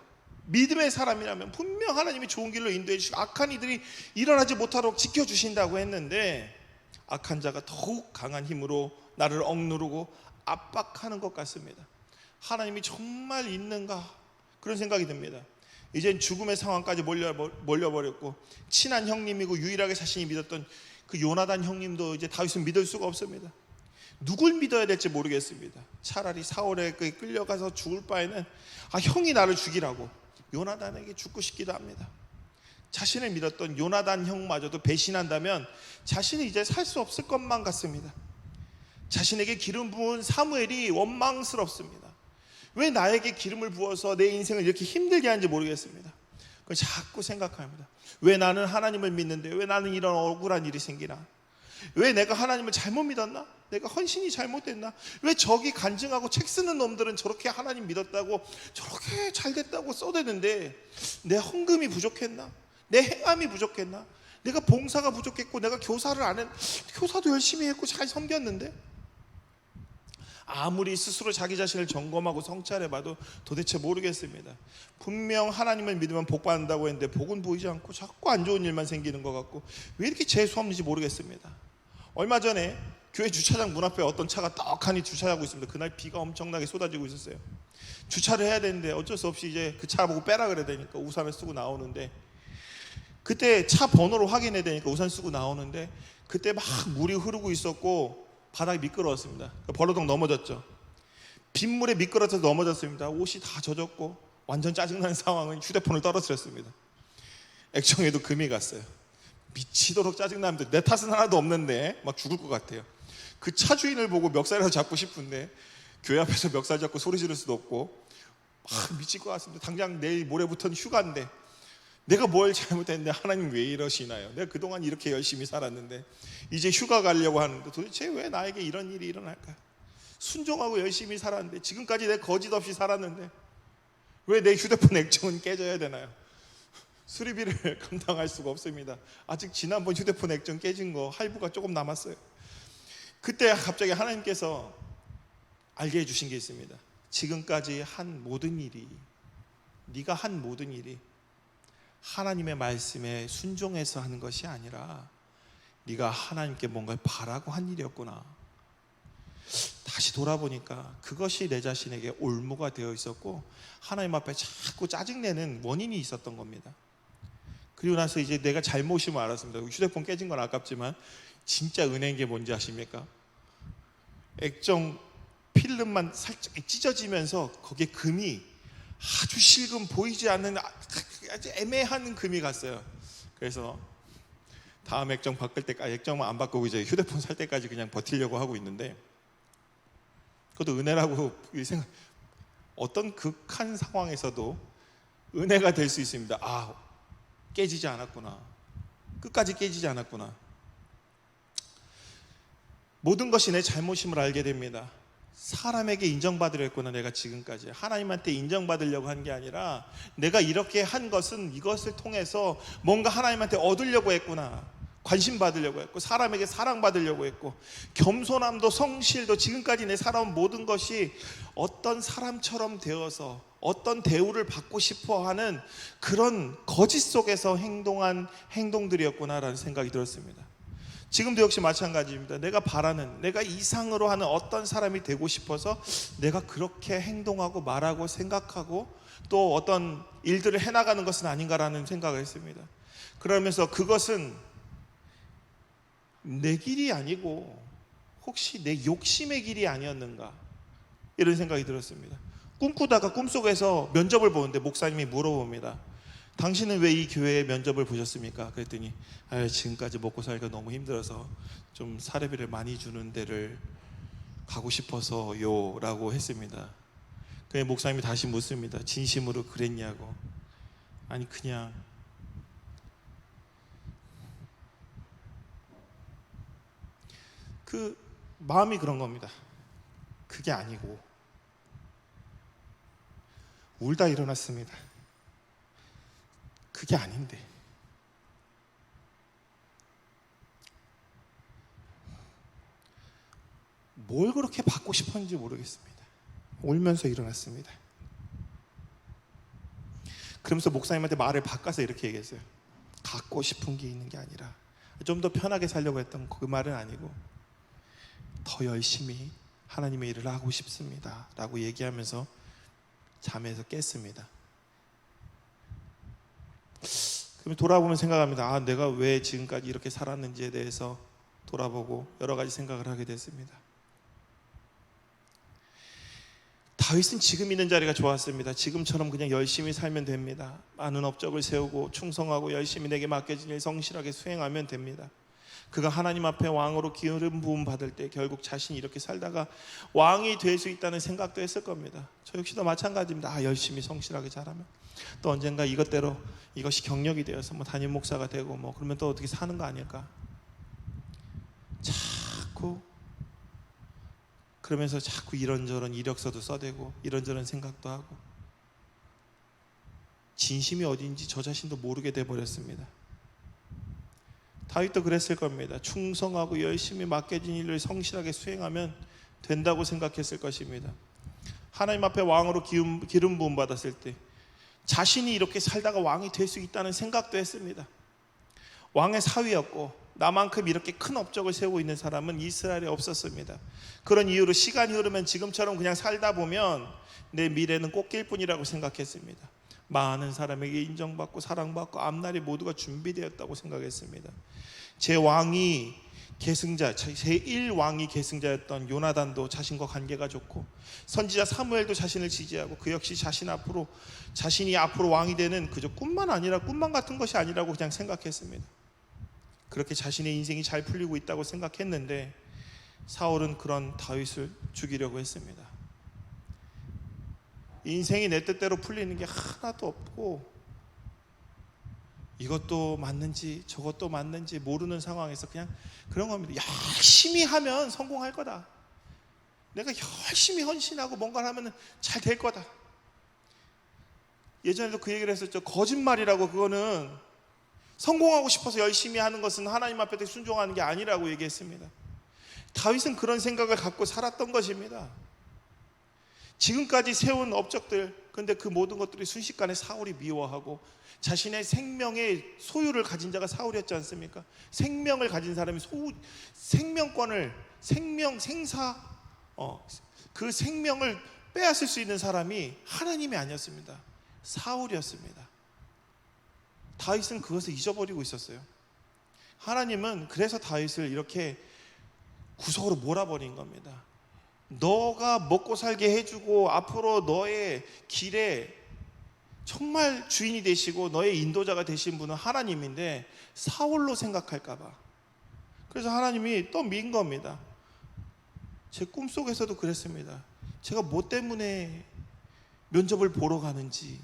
믿음의 사람이라면 분명 하나님이 좋은 길로 인도해 주시고 악한 이들이 일어나지 못하도록 지켜주신다고 했는데 악한 자가 더욱 강한 힘으로 나를 억누르고 압박하는 것 같습니다. 하나님이 정말 있는가 그런 생각이 듭니다. 이젠 죽음의 상황까지 몰려버렸고 친한 형님이고 유일하게 자신이 믿었던 그 요나단 형님도 이제 다윗을 믿을 수가 없습니다. 누굴 믿어야 될지 모르겠습니다. 차라리 사울에게 끌려가서 죽을 바에는 형이 나를 죽이라고 요나단에게 죽고 싶기도 합니다. 자신을 믿었던 요나단 형마저도 배신한다면 자신이 이제 살 수 없을 것만 같습니다. 자신에게 기름 부은 사무엘이 원망스럽습니다. 왜 나에게 기름을 부어서 내 인생을 이렇게 힘들게 하는지 모르겠습니다. 그걸 자꾸 생각합니다. 왜 나는 하나님을 믿는데 왜 나는 이런 억울한 일이 생기나? 왜 내가 하나님을 잘못 믿었나? 내가 헌신이 잘못됐나? 왜 저기 간증하고 책 쓰는 놈들은 저렇게 하나님 믿었다고 저렇게 잘됐다고 써대는데 내 헌금이 부족했나? 내 행함이 부족했나? 내가 봉사가 부족했고 내가 교사를 안 했, 교사도 열심히 했고 잘 섬겼는데 아무리 스스로 자기 자신을 점검하고 성찰해봐도 도대체 모르겠습니다. 분명 하나님을 믿으면 복 받는다고 했는데 복은 보이지 않고 자꾸 안 좋은 일만 생기는 것 같고 왜 이렇게 재수 없는지 모르겠습니다. 얼마 전에 교회 주차장 문 앞에 어떤 차가 떡하니 주차하고 있습니다. 그날 비가 엄청나게 쏟아지고 있었어요. 주차를 해야 되는데 어쩔 수 없이 이제 그 차 보고 빼라 그래야 되니까 우산을 쓰고 나오는데 그때 차 번호를 확인해야 되니까 우산 쓰고 나오는데 그때 막 물이 흐르고 있었고 바닥이 미끄러웠습니다. 벌어덩 넘어졌죠. 빗물에 미끄러져서 넘어졌습니다. 옷이 다 젖었고 완전 짜증나는 상황은 휴대폰을 떨어뜨렸습니다. 액정에도 금이 갔어요. 미치도록 짜증나는데 내 탓은 하나도 없는데 막 죽을 것 같아요. 그 차 주인을 보고 멱살이라도 잡고 싶은데 교회 앞에서 멱살 잡고 소리 지를 수도 없고 막 미칠 것 같습니다. 당장 내일 모레부터는 휴가인데 내가 뭘 잘못했는데 하나님 왜 이러시나요? 내가 그동안 이렇게 열심히 살았는데 이제 휴가 가려고 하는데 도대체 왜 나에게 이런 일이 일어날까요? 순종하고 열심히 살았는데 지금까지 내 거짓 없이 살았는데 왜 내 휴대폰 액정은 깨져야 되나요? 수리비를 감당할 수가 없습니다. 아직 지난번 휴대폰 액정 깨진 거 할부가 조금 남았어요. 그때 갑자기 하나님께서 알게 해주신 게 있습니다. 지금까지 한 모든 일이 네가 한 모든 일이 하나님의 말씀에 순종해서 하는 것이 아니라 네가 하나님께 뭔가 바라고 한 일이었구나. 다시 돌아보니까 그것이 내 자신에게 올무가 되어 있었고 하나님 앞에 자꾸 짜증내는 원인이 있었던 겁니다. 그리고 나서 이제 내가 잘못임을 알았습니다. 휴대폰 깨진 건 아깝지만 진짜 은혜인 게 뭔지 아십니까? 액정 필름만 살짝 찢어지면서 거기에 금이 아주 실금 보이지 않는 아주 애매한 금이 갔어요. 그래서 다음 액정 바꿀 때까지 액정만 안 바꾸고 이제 휴대폰 살 때까지 그냥 버티려고 하고 있는데, 그것도 은혜라고 생각. 어떤 극한 상황에서도 은혜가 될 수 있습니다. 아, 깨지지 않았구나. 끝까지 깨지지 않았구나. 모든 것이 내 잘못임을 알게 됩니다. 사람에게 인정받으려 했구나. 내가 지금까지 하나님한테 인정받으려고 한 게 아니라 내가 이렇게 한 것은 이것을 통해서 뭔가 하나님한테 얻으려고 했구나. 관심 받으려고 했고 사람에게 사랑받으려고 했고 겸손함도 성실도 지금까지 내 살아온 모든 것이 어떤 사람처럼 되어서 어떤 대우를 받고 싶어 하는 그런 거짓 속에서 행동한 행동들이었구나라는 생각이 들었습니다. 지금도 역시 마찬가지입니다. 내가 바라는, 내가 이상으로 하는 어떤 사람이 되고 싶어서 내가 그렇게 행동하고 말하고 생각하고 또 어떤 일들을 해나가는 것은 아닌가라는 생각을 했습니다. 그러면서 그것은 내 길이 아니고 혹시 내 욕심의 길이 아니었는가, 이런 생각이 들었습니다. 꿈꾸다가 꿈속에서 면접을 보는데 목사님이 물어봅니다. 당신은 왜 이 교회에 면접을 보셨습니까? 그랬더니 지금까지 먹고 살기가 너무 힘들어서 좀 사례비를 많이 주는 데를 가고 싶어서요 라고 했습니다. 그 목사님이 다시 묻습니다. 진심으로 그랬냐고. 아니 그냥 그 마음이 그런 겁니다. 그게 아니고 울다 일어났습니다. 그게 아닌데 뭘 그렇게 받고 싶었는지 모르겠습니다. 울면서 일어났습니다. 그러면서 목사님한테 말을 바꿔서 이렇게 얘기했어요. 갖고 싶은 게 있는 게 아니라 좀 더 편하게 살려고 했던 그 말은 아니고 더 열심히 하나님의 일을 하고 싶습니다 라고 얘기하면서 잠에서 깼습니다. 그러면 돌아보면 생각합니다. 아, 내가 왜 지금까지 이렇게 살았는지에 대해서 돌아보고 여러 가지 생각을 하게 됐습니다. 다윗은 지금 있는 자리가 좋았습니다. 지금처럼 그냥 열심히 살면 됩니다. 많은 업적을 세우고 충성하고 열심히 내게 맡겨진 일 성실하게 수행하면 됩니다. 그가 하나님 앞에 왕으로 기름 부음 받을 때 결국 자신이 이렇게 살다가 왕이 될 수 있다는 생각도 했을 겁니다. 저 역시도 마찬가지입니다. 아, 열심히 성실하게 잘하면 또 언젠가 이것대로 이것이 경력이 되어서 뭐 담임 목사가 되고 뭐 그러면 또 어떻게 사는 거 아닐까. 자꾸 그러면서 자꾸 이런저런 이력서도 써대고 이런저런 생각도 하고 진심이 어딘지 저 자신도 모르게 돼버렸습니다. 다윗도 그랬을 겁니다. 충성하고 열심히 맡겨진 일을 성실하게 수행하면 된다고 생각했을 것입니다. 하나님 앞에 왕으로 기름 부음 받았을 때 자신이 이렇게 살다가 왕이 될 수 있다는 생각도 했습니다. 왕의 사위였고 나만큼 이렇게 큰 업적을 세우고 있는 사람은 이스라엘에 없었습니다. 그런 이유로 시간이 흐르면 지금처럼 그냥 살다 보면 내 미래는 꽃길 뿐이라고 생각했습니다. 많은 사람에게 인정받고 사랑받고 앞날이 모두가 준비되었다고 생각했습니다. 제 왕이 계승자, 제1왕이 계승자였던 요나단도 자신과 관계가 좋고 선지자 사무엘도 자신을 지지하고 그 역시 자신이 앞으로 왕이 되는 그저 꿈만 같은 것이 아니라고 그냥 생각했습니다. 그렇게 자신의 인생이 잘 풀리고 있다고 생각했는데 사울은 그런 다윗을 죽이려고 했습니다. 인생이 내 뜻대로 풀리는 게 하나도 없고 이것도 맞는지 저것도 맞는지 모르는 상황에서 그냥 그런 겁니다. 열심히 하면 성공할 거다. 내가 열심히 헌신하고 뭔가를 하면 잘 될 거다. 예전에도 그 얘기를 했었죠. 거짓말이라고. 그거는 성공하고 싶어서 열심히 하는 것은 하나님 앞에 순종하는 게 아니라고 얘기했습니다. 다윗은 그런 생각을 갖고 살았던 것입니다. 지금까지 세운 업적들, 근데 그 모든 것들이 순식간에 사울이 미워하고 자신의 생명의 소유를 가진 자가 사울이었지 않습니까? 생명을 가진 사람이 생명권을 그 생명을 빼앗을 수 있는 사람이 하나님이 아니었습니다. 사울이었습니다. 다윗은 그것을 잊어버리고 있었어요. 하나님은 그래서 다윗을 이렇게 구석으로 몰아버린 겁니다. 너가 먹고 살게 해주고 앞으로 너의 길에 정말 주인이 되시고 너의 인도자가 되신 분은 하나님인데 사울로 생각할까 봐. 그래서 하나님이 또 민 겁니다. 제 꿈속에서도 그랬습니다. 제가 뭐 때문에 면접을 보러 가는지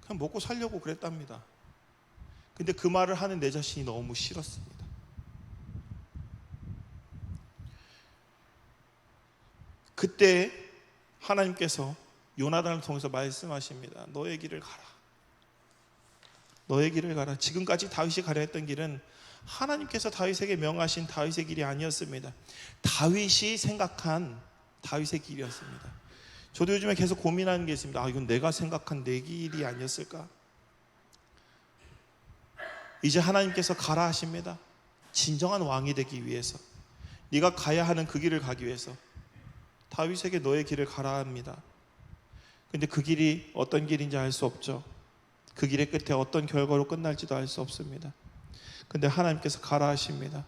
그냥 먹고 살려고 그랬답니다. 근데 그 말을 하는 내 자신이 너무 싫었습니다. 그때 하나님께서 요나단을 통해서 말씀하십니다. 너의 길을 가라. 너의 길을 가라. 지금까지 다윗이 가려 했던 길은 하나님께서 다윗에게 명하신 다윗의 길이 아니었습니다. 다윗이 생각한 다윗의 길이었습니다. 저도 요즘에 계속 고민하는 게 있습니다. 이건 내가 생각한 내 길이 아니었을까? 이제 하나님께서 가라 하십니다. 진정한 왕이 되기 위해서, 네가 가야 하는 그 길을 가기 위해서 다윗에게 너의 길을 가라 합니다. 근데 그 길이 어떤 길인지 알 수 없죠. 그 길의 끝에 어떤 결과로 끝날지도 알 수 없습니다. 근데 하나님께서 가라 하십니다.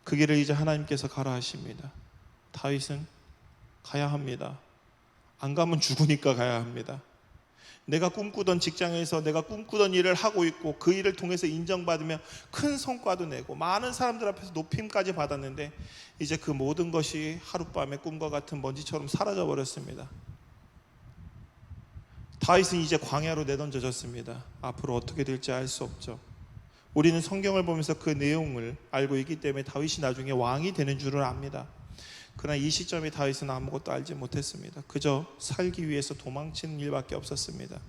그 길을 이제 하나님께서 가라 하십니다. 다윗은 가야 합니다. 안 가면 죽으니까 가야 합니다. 내가 꿈꾸던 직장에서 내가 꿈꾸던 일을 하고 있고 그 일을 통해서 인정받으며 큰 성과도 내고 많은 사람들 앞에서 높임까지 받았는데 이제 그 모든 것이 하룻밤의 꿈과 같은 먼지처럼 사라져 버렸습니다. 다윗은 이제 광야로 내던져졌습니다. 앞으로 어떻게 될지 알 수 없죠. 우리는 성경을 보면서 그 내용을 알고 있기 때문에 다윗이 나중에 왕이 되는 줄을 압니다. 그러나 이 시점에 다윗은 아무것도 알지 못했습니다. 그저 살기 위해서 도망치는 일밖에 없었습니다.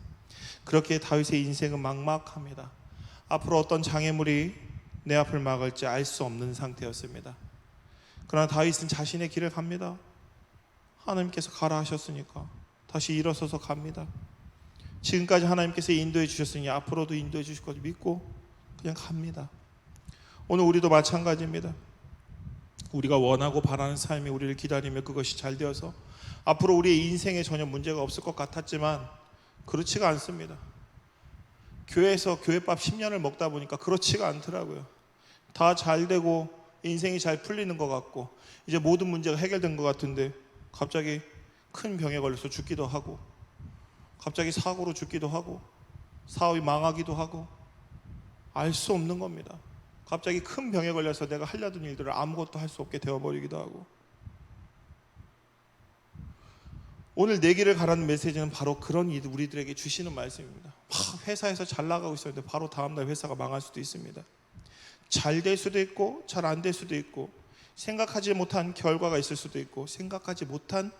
그렇게 다윗의 인생은 막막합니다. 앞으로 어떤 장애물이 내 앞을 막을지 알 수 없는 상태였습니다. 그러나 다윗은 자신의 길을 갑니다. 하나님께서 가라 하셨으니까 다시 일어서서 갑니다. 지금까지 하나님께서 인도해 주셨으니 앞으로도 인도해 주실 것 믿고 그냥 갑니다. 오늘 우리도 마찬가지입니다. 우리가 원하고 바라는 삶이 우리를 기다리며 그것이 잘 되어서 앞으로 우리의 인생에 전혀 문제가 없을 것 같았지만 그렇지가 않습니다. 교회에서 교회밥 10년을 먹다 보니까 그렇지가 않더라고요. 다 잘 되고 인생이 잘 풀리는 것 같고 이제 모든 문제가 해결된 것 같은데 갑자기 큰 병에 걸려서 죽기도 하고 갑자기 사고로 죽기도 하고 사업이 망하기도 하고 알 수 없는 겁니다. 갑자기 큰 병에 걸려서 내가 하려던 일들을 아무것도 할 수 없게 되어버리기도 하고. 오늘 내 길을 가라는 메시지는 바로 그런 우리들에게 주시는 말씀입니다. 막 회사에서 잘 나가고 있었는데 바로 다음날 회사가 망할 수도 있습니다. 잘 될 수도 있고 잘 안 될 수도 있고 생각하지 못한 결과가 있을 수도 있고 생각하지 못한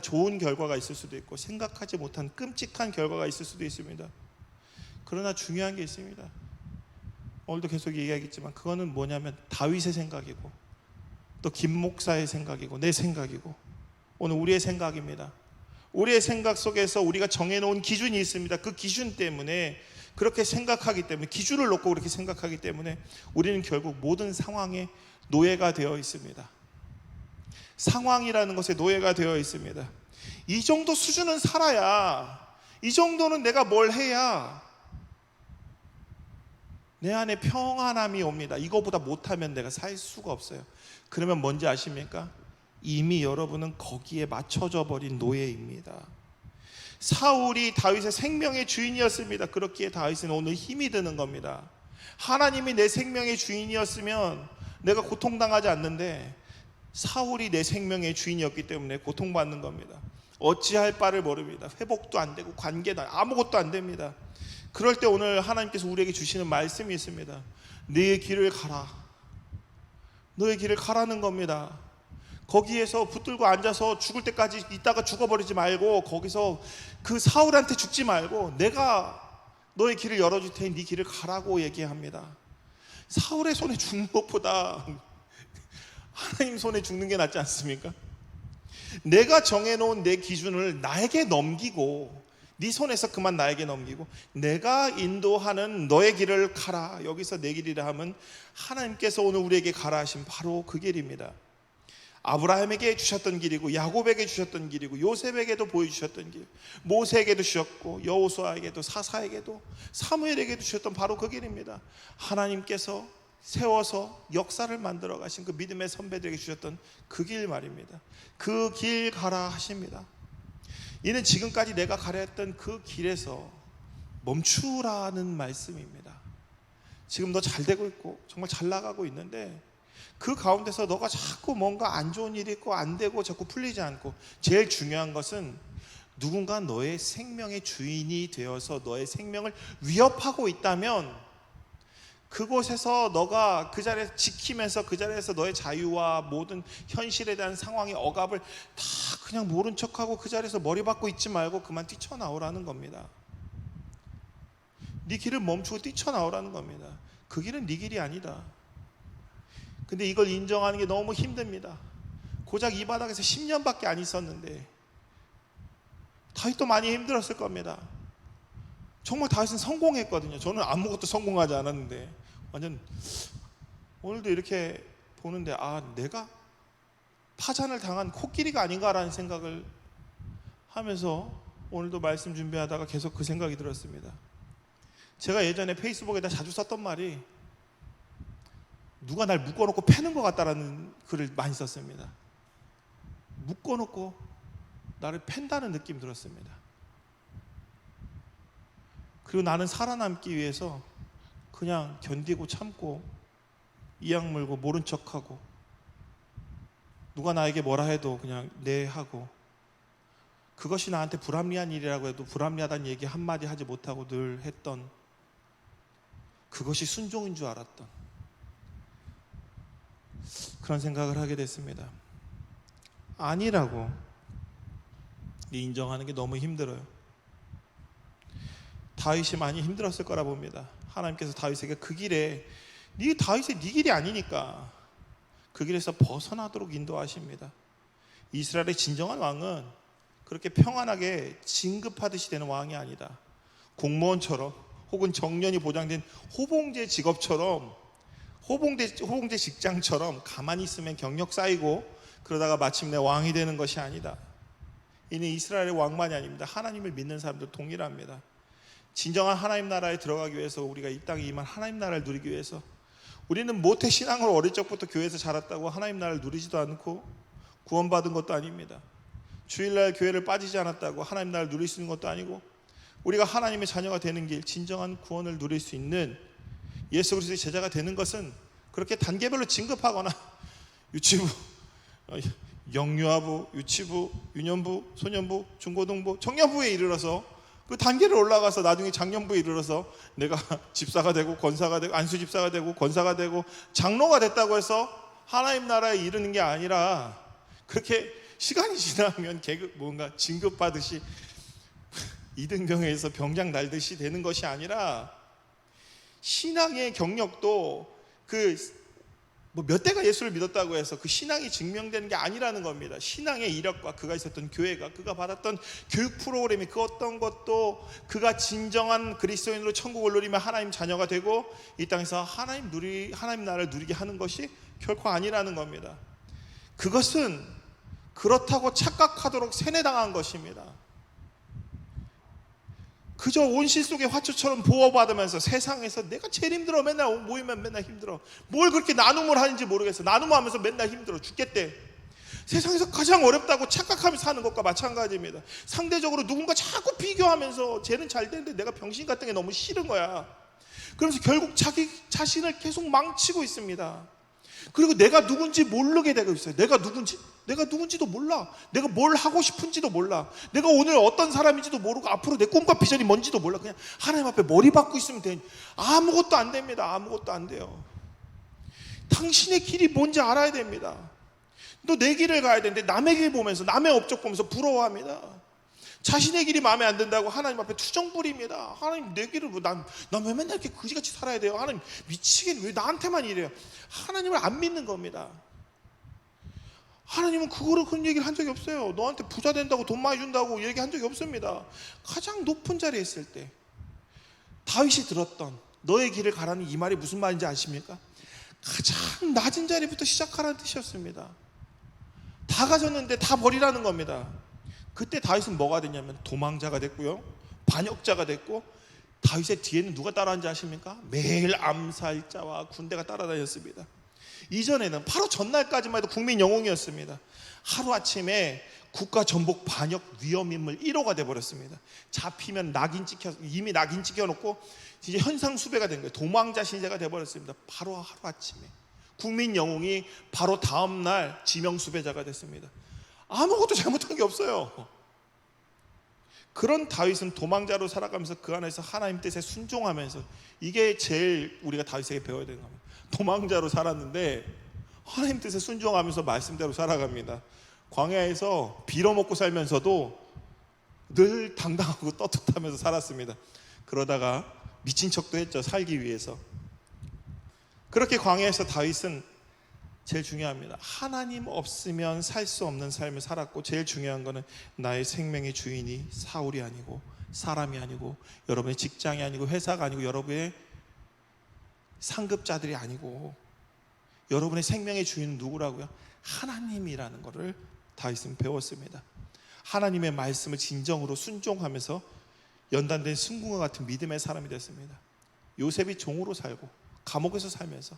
좋은 결과가 있을 수도 있고 생각하지 못한 끔찍한 결과가 있을 수도 있습니다. 그러나 중요한 게 있습니다. 오늘도 계속 얘기하겠지만 그거는 뭐냐면 다윗의 생각이고 또 김 목사의 생각이고 내 생각이고 오늘 우리의 생각입니다. 우리의 생각 속에서 우리가 정해놓은 기준이 있습니다. 그 기준 때문에 그렇게 생각하기 때문에 기준을 놓고 그렇게 생각하기 때문에 우리는 결국 모든 상황에 노예가 되어 있습니다. 상황이라는 것에 노예가 되어 있습니다. 이 정도 수준은 살아야, 이 정도는 내가 뭘 해야 내 안에 평안함이 옵니다. 이거보다 못하면 내가 살 수가 없어요. 그러면 뭔지 아십니까? 이미 여러분은 거기에 맞춰져 버린 노예입니다. 사울이 다윗의 생명의 주인이었습니다. 그렇기에 다윗은 오늘 힘이 드는 겁니다. 하나님이 내 생명의 주인이었으면 내가 고통당하지 않는데 사울이 내 생명의 주인이었기 때문에 고통받는 겁니다. 어찌할 바를 모릅니다. 회복도 안 되고 관계도 아무것도 안 됩니다. 그럴 때 오늘 하나님께서 우리에게 주시는 말씀이 있습니다. 네 길을 가라. 너의 길을 가라는 겁니다. 거기에서 붙들고 앉아서 죽을 때까지 있다가 죽어버리지 말고 거기서 그 사울한테 죽지 말고 내가 너의 길을 열어줄 테니 네 길을 가라고 얘기합니다. 사울의 손에 죽는 것보다 하나님 손에 죽는 게 낫지 않습니까? 내가 정해놓은 내 기준을 나에게 넘기고, 네 손에서 그만 나에게 넘기고 내가 인도하는 너의 길을 가라. 여기서 내 길이라 하면 하나님께서 오늘 우리에게 가라 하신 바로 그 길입니다. 아브라함에게 주셨던 길이고, 야곱에게 주셨던 길이고, 요셉에게도 보여주셨던 길, 모세에게도 주셨고, 여호수아에게도, 사사에게도, 사무엘에게도 주셨던 바로 그 길입니다. 하나님께서 세워서 역사를 만들어 가신 그 믿음의 선배들에게 주셨던 그 길 말입니다. 그 길 가라 하십니다. 이는 지금까지 내가 가려 했던 그 길에서 멈추라는 말씀입니다. 지금 너 잘 되고 있고 정말 잘 나가고 있는데 그 가운데서 너가 자꾸 뭔가 안 좋은 일이 있고 안 되고 자꾸 풀리지 않고, 제일 중요한 것은 누군가 너의 생명의 주인이 되어서 너의 생명을 위협하고 있다면 그곳에서 너가 그 자리에서 지키면서 그 자리에서 너의 자유와 모든 현실에 대한 상황의 억압을 다 그냥 모른 척하고 그 자리에서 머리 박고 있지 말고 그만 뛰쳐나오라는 겁니다. 네 길을 멈추고 뛰쳐나오라는 겁니다. 그 길은 네 길이 아니다. 근데 이걸 인정하는 게 너무 힘듭니다. 고작 이 바닥에서 10년밖에 안 있었는데 다윗도 많이 힘들었을 겁니다. 정말 다윗은 성공했거든요. 저는 아무것도 성공하지 않았는데 완전 오늘도 이렇게 보는데 내가 파산을 당한 코끼리가 아닌가라는 생각을 하면서 오늘도 말씀 준비하다가 계속 그 생각이 들었습니다. 제가 예전에 페이스북에다 자주 썼던 말이 누가 날 묶어놓고 패는 것 같다라는 글을 많이 썼습니다. 묶어놓고 나를 팬다는 느낌이 들었습니다. 그리고 나는 살아남기 위해서 그냥 견디고 참고 이악 물고 모른 척하고 누가 나에게 뭐라 해도 그냥 네 하고, 그것이 나한테 불합리한 일이라고 해도 불합리하다는 얘기 한마디 하지 못하고 늘 했던, 그것이 순종인 줄 알았던 그런 생각을 하게 됐습니다. 아니라고 인정하는 게 너무 힘들어요. 다윗이 많이 힘들었을 거라 봅니다. 하나님께서 다윗에게 그 길에, 다윗의 네 길이 아니니까 그 길에서 벗어나도록 인도하십니다. 이스라엘의 진정한 왕은 그렇게 평안하게 진급하듯이 되는 왕이 아니다. 공무원처럼 혹은 정년이 보장된 호봉제 직업처럼, 호봉제 직장처럼 가만히 있으면 경력 쌓이고 그러다가 마침내 왕이 되는 것이 아니다. 이는 이스라엘의 왕만이 아닙니다. 하나님을 믿는 사람도 동일합니다. 진정한 하나님 나라에 들어가기 위해서, 우리가 이 땅에 임한 하나님 나라를 누리기 위해서, 우리는 모태 신앙으로 어릴 적부터 교회에서 자랐다고 하나님 나라를 누리지도 않고 구원받은 것도 아닙니다. 주일날 교회를 빠지지 않았다고 하나님 나라를 누릴 수 있는 것도 아니고, 우리가 하나님의 자녀가 되는 길, 진정한 구원을 누릴 수 있는 예수 그리스도의 제자가 되는 것은 그렇게 단계별로 진급하거나 유치부, 영유아부, 유치부, 유년부, 소년부, 중고등부, 청년부에 이르러서 그 단계를 올라가서 나중에 장년부에 이르러서 내가 집사가 되고 권사가 되고 안수집사가 되고 권사가 되고 장로가 됐다고 해서 하나님 나라에 이르는 게 아니라, 그렇게 시간이 지나면 뭔가 진급받듯이 이등병에서 병장 날듯이 되는 것이 아니라, 신앙의 경력도 몇 대가 예수를 믿었다고 해서 그 신앙이 증명되는 게 아니라는 겁니다. 신앙의 이력과 그가 있었던 교회가, 그가 받았던 교육 프로그램이, 그 어떤 것도 그가 진정한 그리스도인으로 천국을 누리며 하나님 자녀가 되고 이 땅에서 하나님 나라를 누리게 하는 것이 결코 아니라는 겁니다. 그것은 그렇다고 착각하도록 세뇌당한 것입니다. 그저 온실 속의 화초처럼 보호받으면서 세상에서 내가 제일 힘들어, 맨날 모이면 맨날 힘들어, 뭘 그렇게 나눔을 하는지 모르겠어, 나눔하면서 맨날 힘들어 죽겠대. 세상에서 가장 어렵다고 착각하면서 사는 것과 마찬가지입니다. 상대적으로 누군가 자꾸 비교하면서 쟤는 잘 되는데 내가 병신 같은 게 너무 싫은 거야. 그러면서 결국 자기 자신을 계속 망치고 있습니다. 그리고 내가 누군지 모르게 되고 있어요. 내가 누군지도 몰라. 내가 뭘 하고 싶은지도 몰라. 내가 오늘 어떤 사람인지도 모르고 앞으로 내 꿈과 비전이 뭔지도 몰라. 그냥 하나님 앞에 머리 박고 있으면 돼. 아무것도 안 됩니다. 아무것도 안 돼요. 당신의 길이 뭔지 알아야 됩니다. 너 내 길을 가야 되는데 남의 길 보면서, 남의 업적 보면서 부러워합니다. 자신의 길이 마음에 안 든다고 하나님 앞에 투정 부립니다. 하나님, 내 길을 난 왜 맨날 이렇게 그지같이 살아야 돼요? 하나님 미치겠네, 왜 나한테만 이래요? 하나님을 안 믿는 겁니다. 하나님은 그런 얘기를 한 적이 없어요. 너한테 부자 된다고 돈 많이 준다고 얘기한 적이 없습니다. 가장 높은 자리에 있을 때 다윗이 들었던 너의 길을 가라는 이 말이 무슨 말인지 아십니까? 가장 낮은 자리부터 시작하라는 뜻이었습니다. 다 가졌는데 다 버리라는 겁니다. 그때 다윗은 뭐가 됐냐면 도망자가 됐고요, 반역자가 됐고, 다윗의 뒤에는 누가 따라하는지 아십니까? 매일 암살자와 군대가 따라다녔습니다. 이전에는 바로 전날까지만 해도 국민 영웅이었습니다. 하루아침에 국가 전복 반역 위험인물 1호가 돼버렸습니다. 잡히면 이미 낙인 찍혀놓고 이제 현상수배가 된 거예요. 도망자 신세가 돼버렸습니다. 바로 하루아침에 국민 영웅이 바로 다음날 지명수배자가 됐습니다. 아무것도 잘못한 게 없어요. 그런 다윗은 도망자로 살아가면서 그 안에서 하나님 뜻에 순종하면서, 이게 제일 우리가 다윗에게 배워야 되는 겁니다. 도망자로 살았는데 하나님 뜻에 순종하면서 말씀대로 살아갑니다. 광야에서 빌어먹고 살면서도 늘 당당하고 떳떳하면서 살았습니다. 그러다가 미친 척도 했죠, 살기 위해서. 그렇게 광야에서 다윗은 제일 중요합니다. 하나님 없으면 살 수 없는 삶을 살았고, 제일 중요한 거는 나의 생명의 주인이 사울이 아니고 사람이 아니고 여러분의 직장이 아니고 회사가 아니고 여러분의 상급자들이 아니고 여러분의 생명의 주인은 누구라고요? 하나님이라는 것을 다윗은 배웠습니다. 하나님의 말씀을 진정으로 순종하면서 연단된 승궁과 같은 믿음의 사람이 됐습니다. 요셉이 종으로 살고 감옥에서 살면서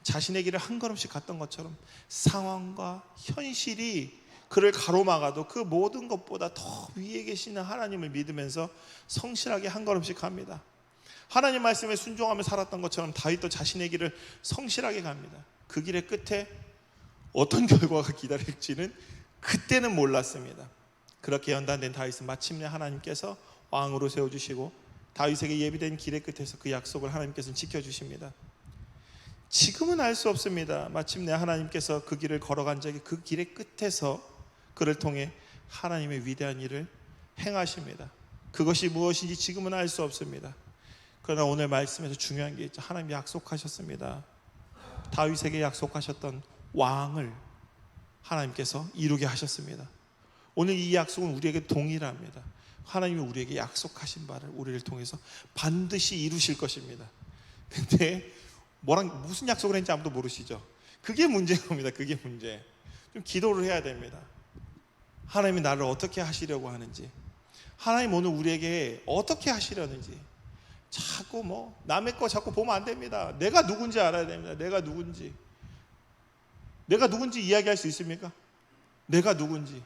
자신의 길을 한 걸음씩 갔던 것처럼 상황과 현실이 그를 가로막아도 그 모든 것보다 더 위에 계시는 하나님을 믿으면서 성실하게 한 걸음씩 갑니다. 하나님 말씀에 순종하며 살았던 것처럼 다윗도 자신의 길을 성실하게 갑니다. 그 길의 끝에 어떤 결과가 기다릴지는 그때는 몰랐습니다. 그렇게 연단된 다윗은 마침내 하나님께서 왕으로 세워주시고 다윗에게 예비된 길의 끝에서 그 약속을 하나님께서는 지켜주십니다. 지금은 알 수 없습니다. 마침내 하나님께서 그 길을 걸어간 적이 그 길의 끝에서 그를 통해 하나님의 위대한 일을 행하십니다. 그것이 무엇인지 지금은 알 수 없습니다. 그러나 오늘 말씀에서 중요한 게 있죠. 하나님이 약속하셨습니다. 다윗에게 약속하셨던 왕을 하나님께서 이루게 하셨습니다. 오늘 이 약속은 우리에게 동일합니다. 하나님이 우리에게 약속하신 바를 우리를 통해서 반드시 이루실 것입니다. 근데 무슨 약속을 했는지 아무도 모르시죠? 그게 문제인 겁니다. 그게 문제. 좀 기도를 해야 됩니다. 하나님이 나를 어떻게 하시려고 하는지, 하나님 오늘 우리에게 어떻게 하시려는지. 자꾸 남의 거 자꾸 보면 안 됩니다. 내가 누군지 알아야 됩니다. 내가 누군지 이야기할 수 있습니까? 내가 누군지.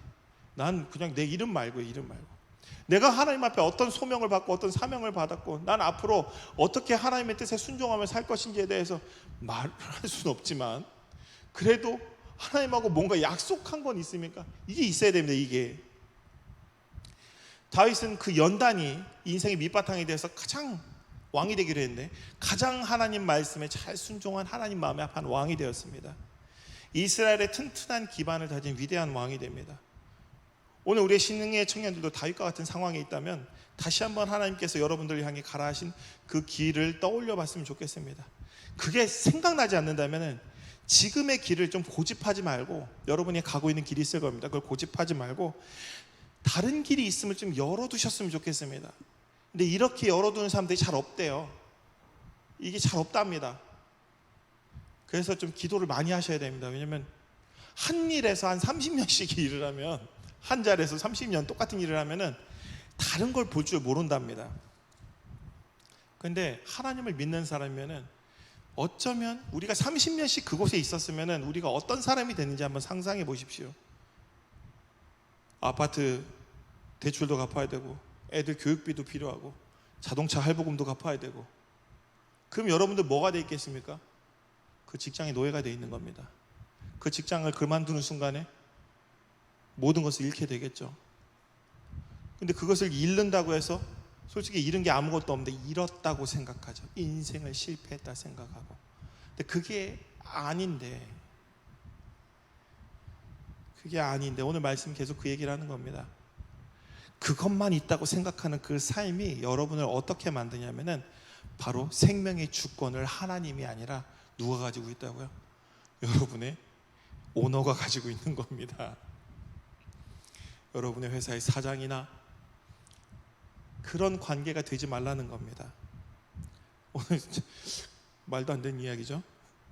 난 그냥 내 이름 말고 내가 하나님 앞에 어떤 소명을 받고 어떤 사명을 받았고 난 앞으로 어떻게 하나님의 뜻에 순종하며 살 것인지에 대해서 말을 할 수는 없지만, 그래도 하나님하고 뭔가 약속한 건 있습니까? 이게 있어야 됩니다. 이게 다윗은 그 연단이 인생의 밑바탕이 돼서 가장 왕이 되기로 했는데, 가장 하나님 말씀에 잘 순종한 하나님 마음에 합한 왕이 되었습니다. 이스라엘의 튼튼한 기반을 다진 위대한 왕이 됩니다. 오늘 우리의 신흥의 청년들도 다윗과 같은 상황에 있다면 다시 한번 하나님께서 여러분들을 향해 가라 하신 그 길을 떠올려 봤으면 좋겠습니다. 그게 생각나지 않는다면 지금의 길을 좀 고집하지 말고, 여러분이 가고 있는 길이 있을 겁니다. 그걸 고집하지 말고 다른 길이 있음을 좀 열어두셨으면 좋겠습니다. 근데 이렇게 열어두는 사람들이 잘 없대요. 이게 잘 없답니다. 그래서 좀 기도를 많이 하셔야 됩니다. 왜냐하면 한 일에서 한 30년씩 일을 하면, 한 자리에서 30년 똑같은 일을 하면은 다른 걸 볼 줄 모른답니다. 근데 하나님을 믿는 사람이면은 어쩌면 우리가 30년씩 그곳에 있었으면은 우리가 어떤 사람이 됐는지 한번 상상해 보십시오. 아파트 대출도 갚아야 되고 애들 교육비도 필요하고 자동차 할부금도 갚아야 되고, 그럼 여러분들 뭐가 돼 있겠습니까? 그 직장의 노예가 돼 있는 겁니다. 그 직장을 그만두는 순간에 모든 것을 잃게 되겠죠. 근데 그것을 잃는다고 해서 솔직히 잃은 게 아무것도 없는데 잃었다고 생각하죠. 인생을 실패했다 생각하고. 근데 그게 아닌데 오늘 말씀 계속 그 얘기를 하는 겁니다. 그것만 있다고 생각하는 그 삶이 여러분을 어떻게 만드냐면은 바로 생명의 주권을 하나님이 아니라 누가 가지고 있다고요? 여러분의 오너가 가지고 있는 겁니다. 여러분의 회사의 사장이나 그런 관계가 되지 말라는 겁니다. 오늘 진짜 말도 안 되는 이야기죠?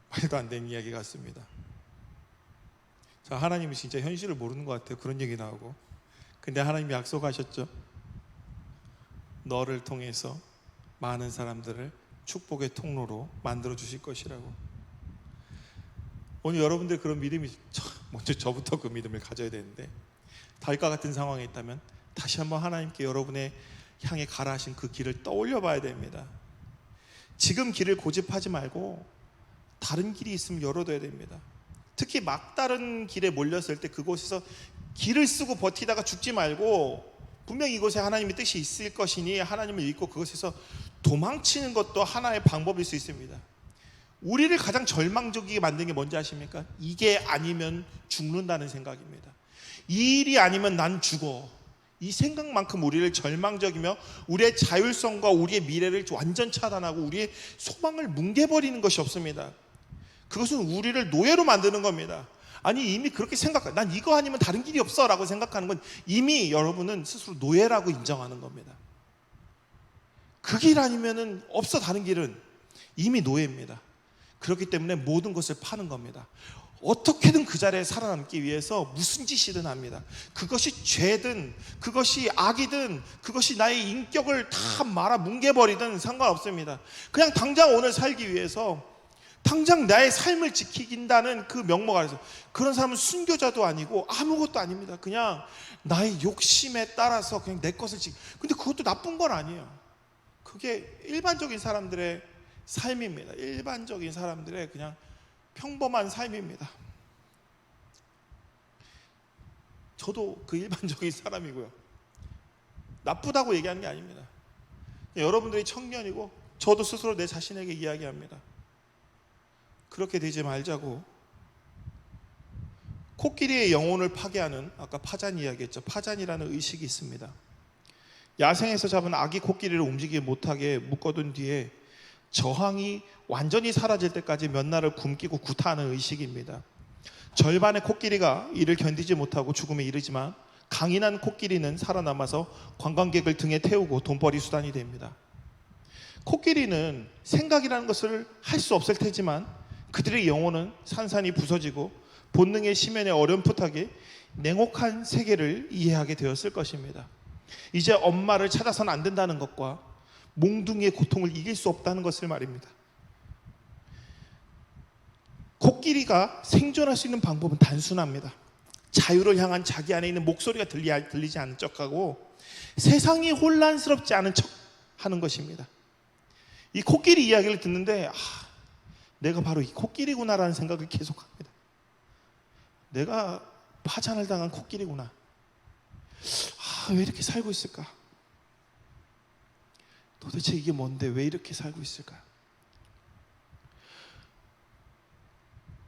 말도 안 되는 이야기 같습니다. 자, 하나님이 진짜 현실을 모르는 것 같아요. 그런 얘기 나오고. 근데 하나님이 약속하셨죠. 너를 통해서 많은 사람들을 축복의 통로로 만들어 주실 것이라고. 오늘 여러분들 그런 믿음이, 먼저 저부터 그 믿음을 가져야 되는데, 다윗과 같은 상황에 있다면 다시 한번 하나님께 여러분의 향해 가라 하신 그 길을 떠올려 봐야 됩니다. 지금 길을 고집하지 말고 다른 길이 있으면 열어둬야 됩니다. 특히 막다른 길에 몰렸을 때 그곳에서 길을 쓰고 버티다가 죽지 말고, 분명히 이곳에 하나님의 뜻이 있을 것이니 하나님을 믿고 그것에서 도망치는 것도 하나의 방법일 수 있습니다. 우리를 가장 절망적이게 만든 게 뭔지 아십니까? 이게 아니면 죽는다는 생각입니다. 이 일이 아니면 난 죽어. 이 생각만큼 우리를 절망적이며 우리의 자율성과 우리의 미래를 완전 차단하고 우리의 소망을 뭉개버리는 것이 없습니다. 그것은 우리를 노예로 만드는 겁니다. 아니, 이미 그렇게 난 이거 아니면 다른 길이 없어 라고 생각하는 건 이미 여러분은 스스로 노예라고 인정하는 겁니다. 그 길 아니면 없어, 다른 길은. 이미 노예입니다. 그렇기 때문에 모든 것을 파는 겁니다. 어떻게든 그 자리에 살아남기 위해서 무슨 짓이든 합니다. 그것이 죄든 그것이 악이든 그것이 나의 인격을 다 말아 뭉개버리든 상관없습니다. 그냥 당장 오늘 살기 위해서, 당장 나의 삶을 지키긴다는 그 명목 아래서, 그런 사람은 순교자도 아니고 아무것도 아닙니다. 그냥 나의 욕심에 따라서 그냥 내 것을 근데 그것도 나쁜 건 아니에요. 그게 일반적인 사람들의 삶입니다. 일반적인 사람들의 그냥 평범한 삶입니다. 저도 그 일반적인 사람이고요. 나쁘다고 얘기하는 게 아닙니다. 여러분들이 청년이고 저도 스스로 내 자신에게 이야기합니다. 그렇게 되지 말자고. 코끼리의 영혼을 파괴하는, 아까 파잔 이야기했죠. 파잔이라는 의식이 있습니다. 야생에서 잡은 아기 코끼리를 움직이지 못하게 묶어둔 뒤에 저항이 완전히 사라질 때까지 몇 날을 굶기고 구타하는 의식입니다. 절반의 코끼리가 이를 견디지 못하고 죽음에 이르지만 강인한 코끼리는 살아남아서 관광객을 등에 태우고 돈벌이 수단이 됩니다. 코끼리는 생각이라는 것을 할 수 없을 테지만 그들의 영혼은 산산이 부서지고 본능의 심연에 어렴풋하게 냉혹한 세계를 이해하게 되었을 것입니다. 이제 엄마를 찾아서는 안 된다는 것과 몽둥이의 고통을 이길 수 없다는 것을 말입니다. 코끼리가 생존할 수 있는 방법은 단순합니다. 자유를 향한 자기 안에 있는 목소리가 들리지 않는 척하고 세상이 혼란스럽지 않은 척 하는 것입니다. 이 코끼리 이야기를 듣는데 내가 바로 이 코끼리구나라는 생각을 계속합니다. 내가 파잔을 당한 코끼리구나. 왜 이렇게 살고 있을까? 도대체 이게 뭔데 왜 이렇게 살고 있을까?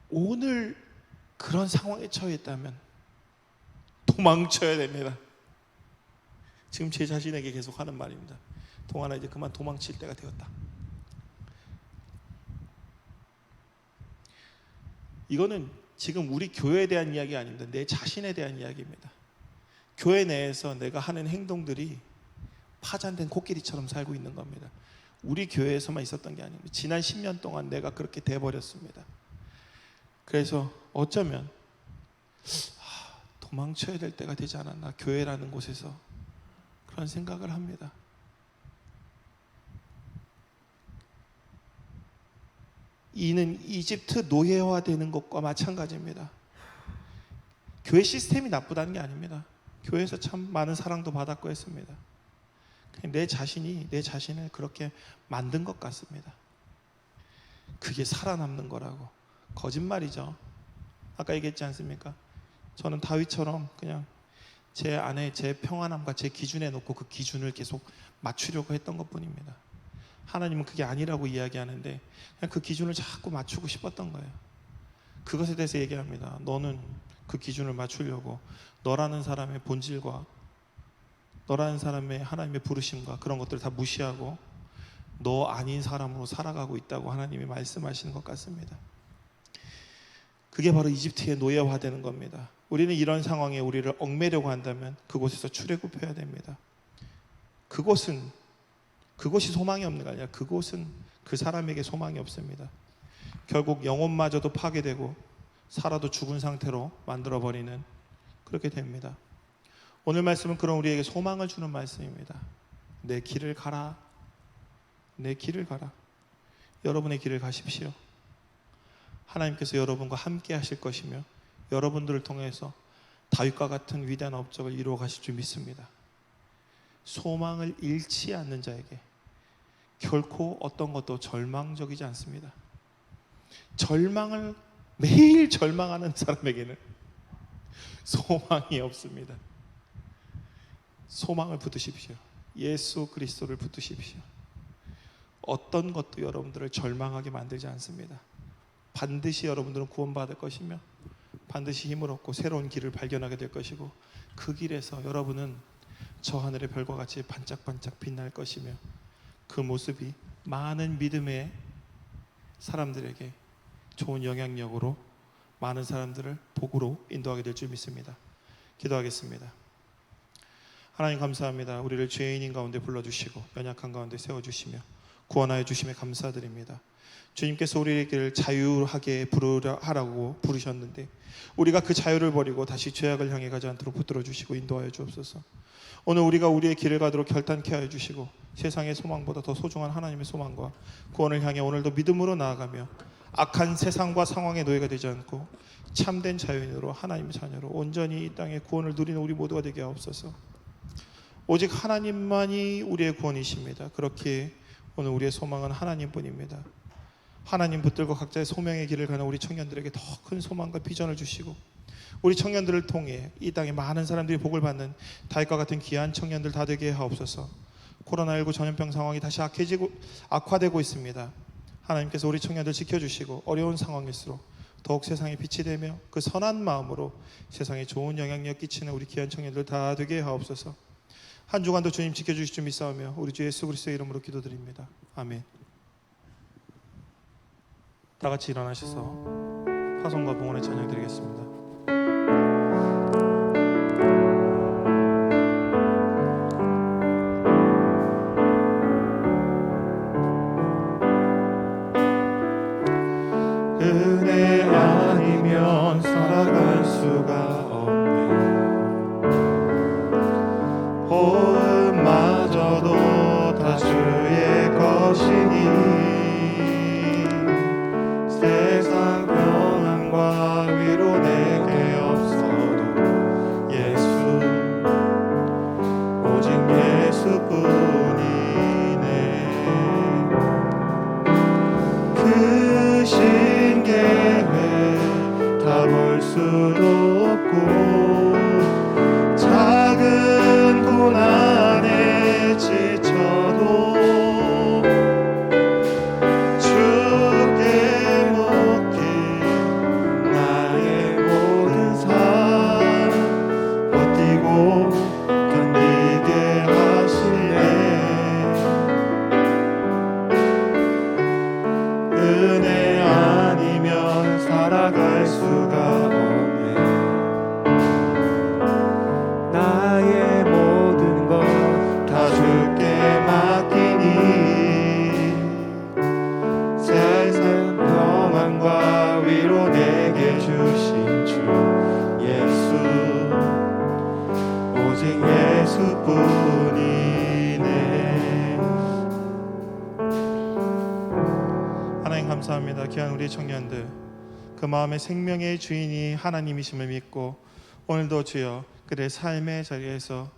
오늘 그런 상황에 처해 있다면 도망쳐야 됩니다. 지금 제 자신에게 계속 하는 말입니다. 동안아, 이제 그만 도망칠 때가 되었다. 이거는 지금 우리 교회에 대한 이야기 아닙니다. 내 자신에 대한 이야기입니다. 교회 내에서 내가 하는 행동들이 파잔된 코끼리처럼 살고 있는 겁니다. 우리 교회에서만 있었던 게 아닙니다. 지난 10년 동안 내가 그렇게 돼버렸습니다. 그래서 어쩌면 도망쳐야 될 때가 되지 않았나, 교회라는 곳에서. 그런 생각을 합니다. 이는 이집트 노예화되는 것과 마찬가지입니다. 교회 시스템이 나쁘다는 게 아닙니다. 교회에서 참 많은 사랑도 받았고 했습니다. 내 자신이 내 자신을 그렇게 만든 것 같습니다. 그게 살아남는 거라고. 거짓말이죠. 아까 얘기했지 않습니까? 저는 다윗처럼 그냥 제 안에 제 평안함과 제 기준에 놓고 그 기준을 계속 맞추려고 했던 것뿐입니다. 하나님은 그게 아니라고 이야기하는데 그냥 그 기준을 자꾸 맞추고 싶었던 거예요. 그것에 대해서 얘기합니다. 너는 그 기준을 맞추려고 너라는 사람의 본질과 너라는 사람의 하나님의 부르심과 그런 것들을 다 무시하고 너 아닌 사람으로 살아가고 있다고 하나님이 말씀하시는 것 같습니다. 그게 바로 이집트의 노예화되는 겁니다. 우리는 이런 상황에 우리를 얽매려고 한다면 그곳에서 출애굽해야 됩니다. 그것이 소망이 없는 게 아니라 그곳은 그 사람에게 소망이 없습니다. 결국 영혼마저도 파괴되고 살아도 죽은 상태로 만들어버리는 그렇게 됩니다. 오늘 말씀은 그런 우리에게 소망을 주는 말씀입니다. 내 길을 가라. 내 길을 가라. 여러분의 길을 가십시오. 하나님께서 여러분과 함께 하실 것이며 여러분들을 통해서 다윗과 같은 위대한 업적을 이루어 가실 줄 믿습니다. 소망을 잃지 않는 자에게 결코 어떤 것도 절망적이지 않습니다. 매일 절망하는 사람에게는 소망이 없습니다. 소망을 붙드십시오. 예수 그리스도를 붙드십시오. 어떤 것도 여러분들을 절망하게 만들지 않습니다. 반드시 여러분들은 구원받을 것이며 반드시 힘을 얻고 새로운 길을 발견하게 될 것이고 그 길에서 여러분은 저 하늘의 별과 같이 반짝반짝 빛날 것이며 그 모습이 많은 믿음의 사람들에게 좋은 영향력으로 많은 사람들을 복으로 인도하게 될 줄 믿습니다. 기도하겠습니다. 하나님 감사합니다. 우리를 죄인인 가운데 불러주시고 연약한 가운데 세워주시며 구원하여 주심에 감사드립니다. 주님께서 우리에게 자유하게 하라고 부르셨는데 우리가 그 자유를 버리고 다시 죄악을 향해 가지 않도록 붙들어 주시고 인도하여 주옵소서. 오늘 우리가 우리의 길을 가도록 결단케 하여 주시고 세상의 소망보다 더 소중한 하나님의 소망과 구원을 향해 오늘도 믿음으로 나아가며 악한 세상과 상황의 노예가 되지 않고 참된 자유인으로 하나님의 자녀로 온전히 이 땅의 구원을 누리는 우리 모두가 되게 하옵소서. 오직 하나님만이 우리의 구원이십니다. 그렇게 오늘 우리의 소망은 하나님뿐입니다. 하나님 붙들고 각자의 소명의 길을 가는 우리 청년들에게 더 큰 소망과 비전을 주시고 우리 청년들을 통해 이 땅에 많은 사람들이 복을 받는 다윗과 같은 귀한 청년들 다 되게 하옵소서. 코로나19 전염병 상황이 다시 악화되고 있습니다. 하나님께서 우리 청년들 지켜주시고 어려운 상황일수록 더욱 세상에 빛이 되며 그 선한 마음으로 세상에 좋은 영향력 끼치는 우리 귀한 청년들 다 되게 하옵소서. 한 주간도 주님 지켜주실 줄 믿사오며 우리 주 예수 그리스도의 이름으로 기도드립니다. 아멘. 다 같이 일어나셔서 파송과 봉헌의 찬양 드리겠습니다. 은혜 아니면 살아갈 수가 없네. 호흡마저도 다 주의 것이니 세상 평안과 위로 내게 없어도 예수 오직 예수뿐이네. 그 신계획 다 볼 수도 없고 작은 고난에 지쳐도 주께 맡긴 나의 모든 삶 버티고 견디게 하시네. 은혜 아니면 살아갈 수가 없네. 나의 모든 것 다 주께 맡기니 세상 평안과 위로 내게 주신 주 예수 오직 예수뿐이네. 하나님 감사합니다. 귀한 우리 청년들 그 마음의 생명의 주인이 하나님이심을 믿고 오늘도 주여 그들의 삶의 자리에서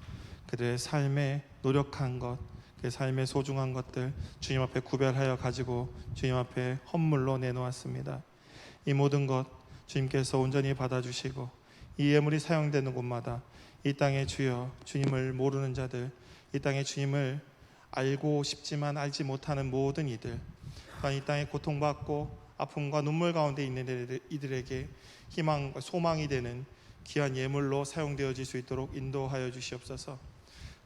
그들의 삶에 노력한 것, 그 삶의 소중한 것들 주님 앞에 구별하여 가지고 주님 앞에 헌물로 내놓았습니다. 이 모든 것 주님께서 온전히 받아주시고 이 예물이 사용되는 곳마다 이 땅에 주여 주님을 모르는 자들, 이 땅에 주님을 알고 싶지만 알지 못하는 모든 이들, 이 땅에 고통받고 아픔과 눈물 가운데 있는 이들에게 희망과 소망이 되는 귀한 예물로 사용되어질 수 있도록 인도하여 주시옵소서.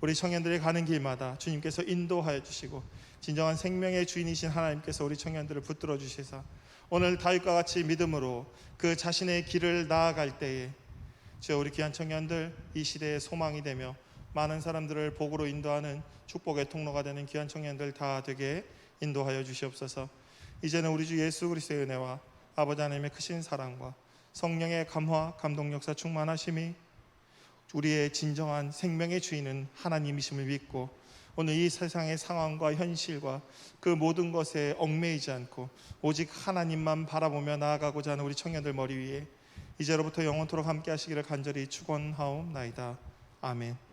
우리 청년들이 가는 길마다 주님께서 인도하여 주시고 진정한 생명의 주인이신 하나님께서 우리 청년들을 붙들어 주시사 오늘 다윗과 같이 믿음으로 그 자신의 길을 나아갈 때에 주여 우리 귀한 청년들 이 시대의 소망이 되며 많은 사람들을 복으로 인도하는 축복의 통로가 되는 귀한 청년들 다 되게 인도하여 주시옵소서. 이제는 우리 주 예수 그리스도의 은혜와 아버지 하나님의 크신 사랑과 성령의 감화 감동 역사 충만하심이 우리의 진정한 생명의 주인은 하나님이심을 믿고 오늘 이 세상의 상황과 현실과 그 모든 것에 얽매이지 않고 오직 하나님만 바라보며 나아가고자 하는 우리 청년들 머리 위에 이제로부터 영원토록 함께 하시기를 간절히 축원하옵나이다. 아멘.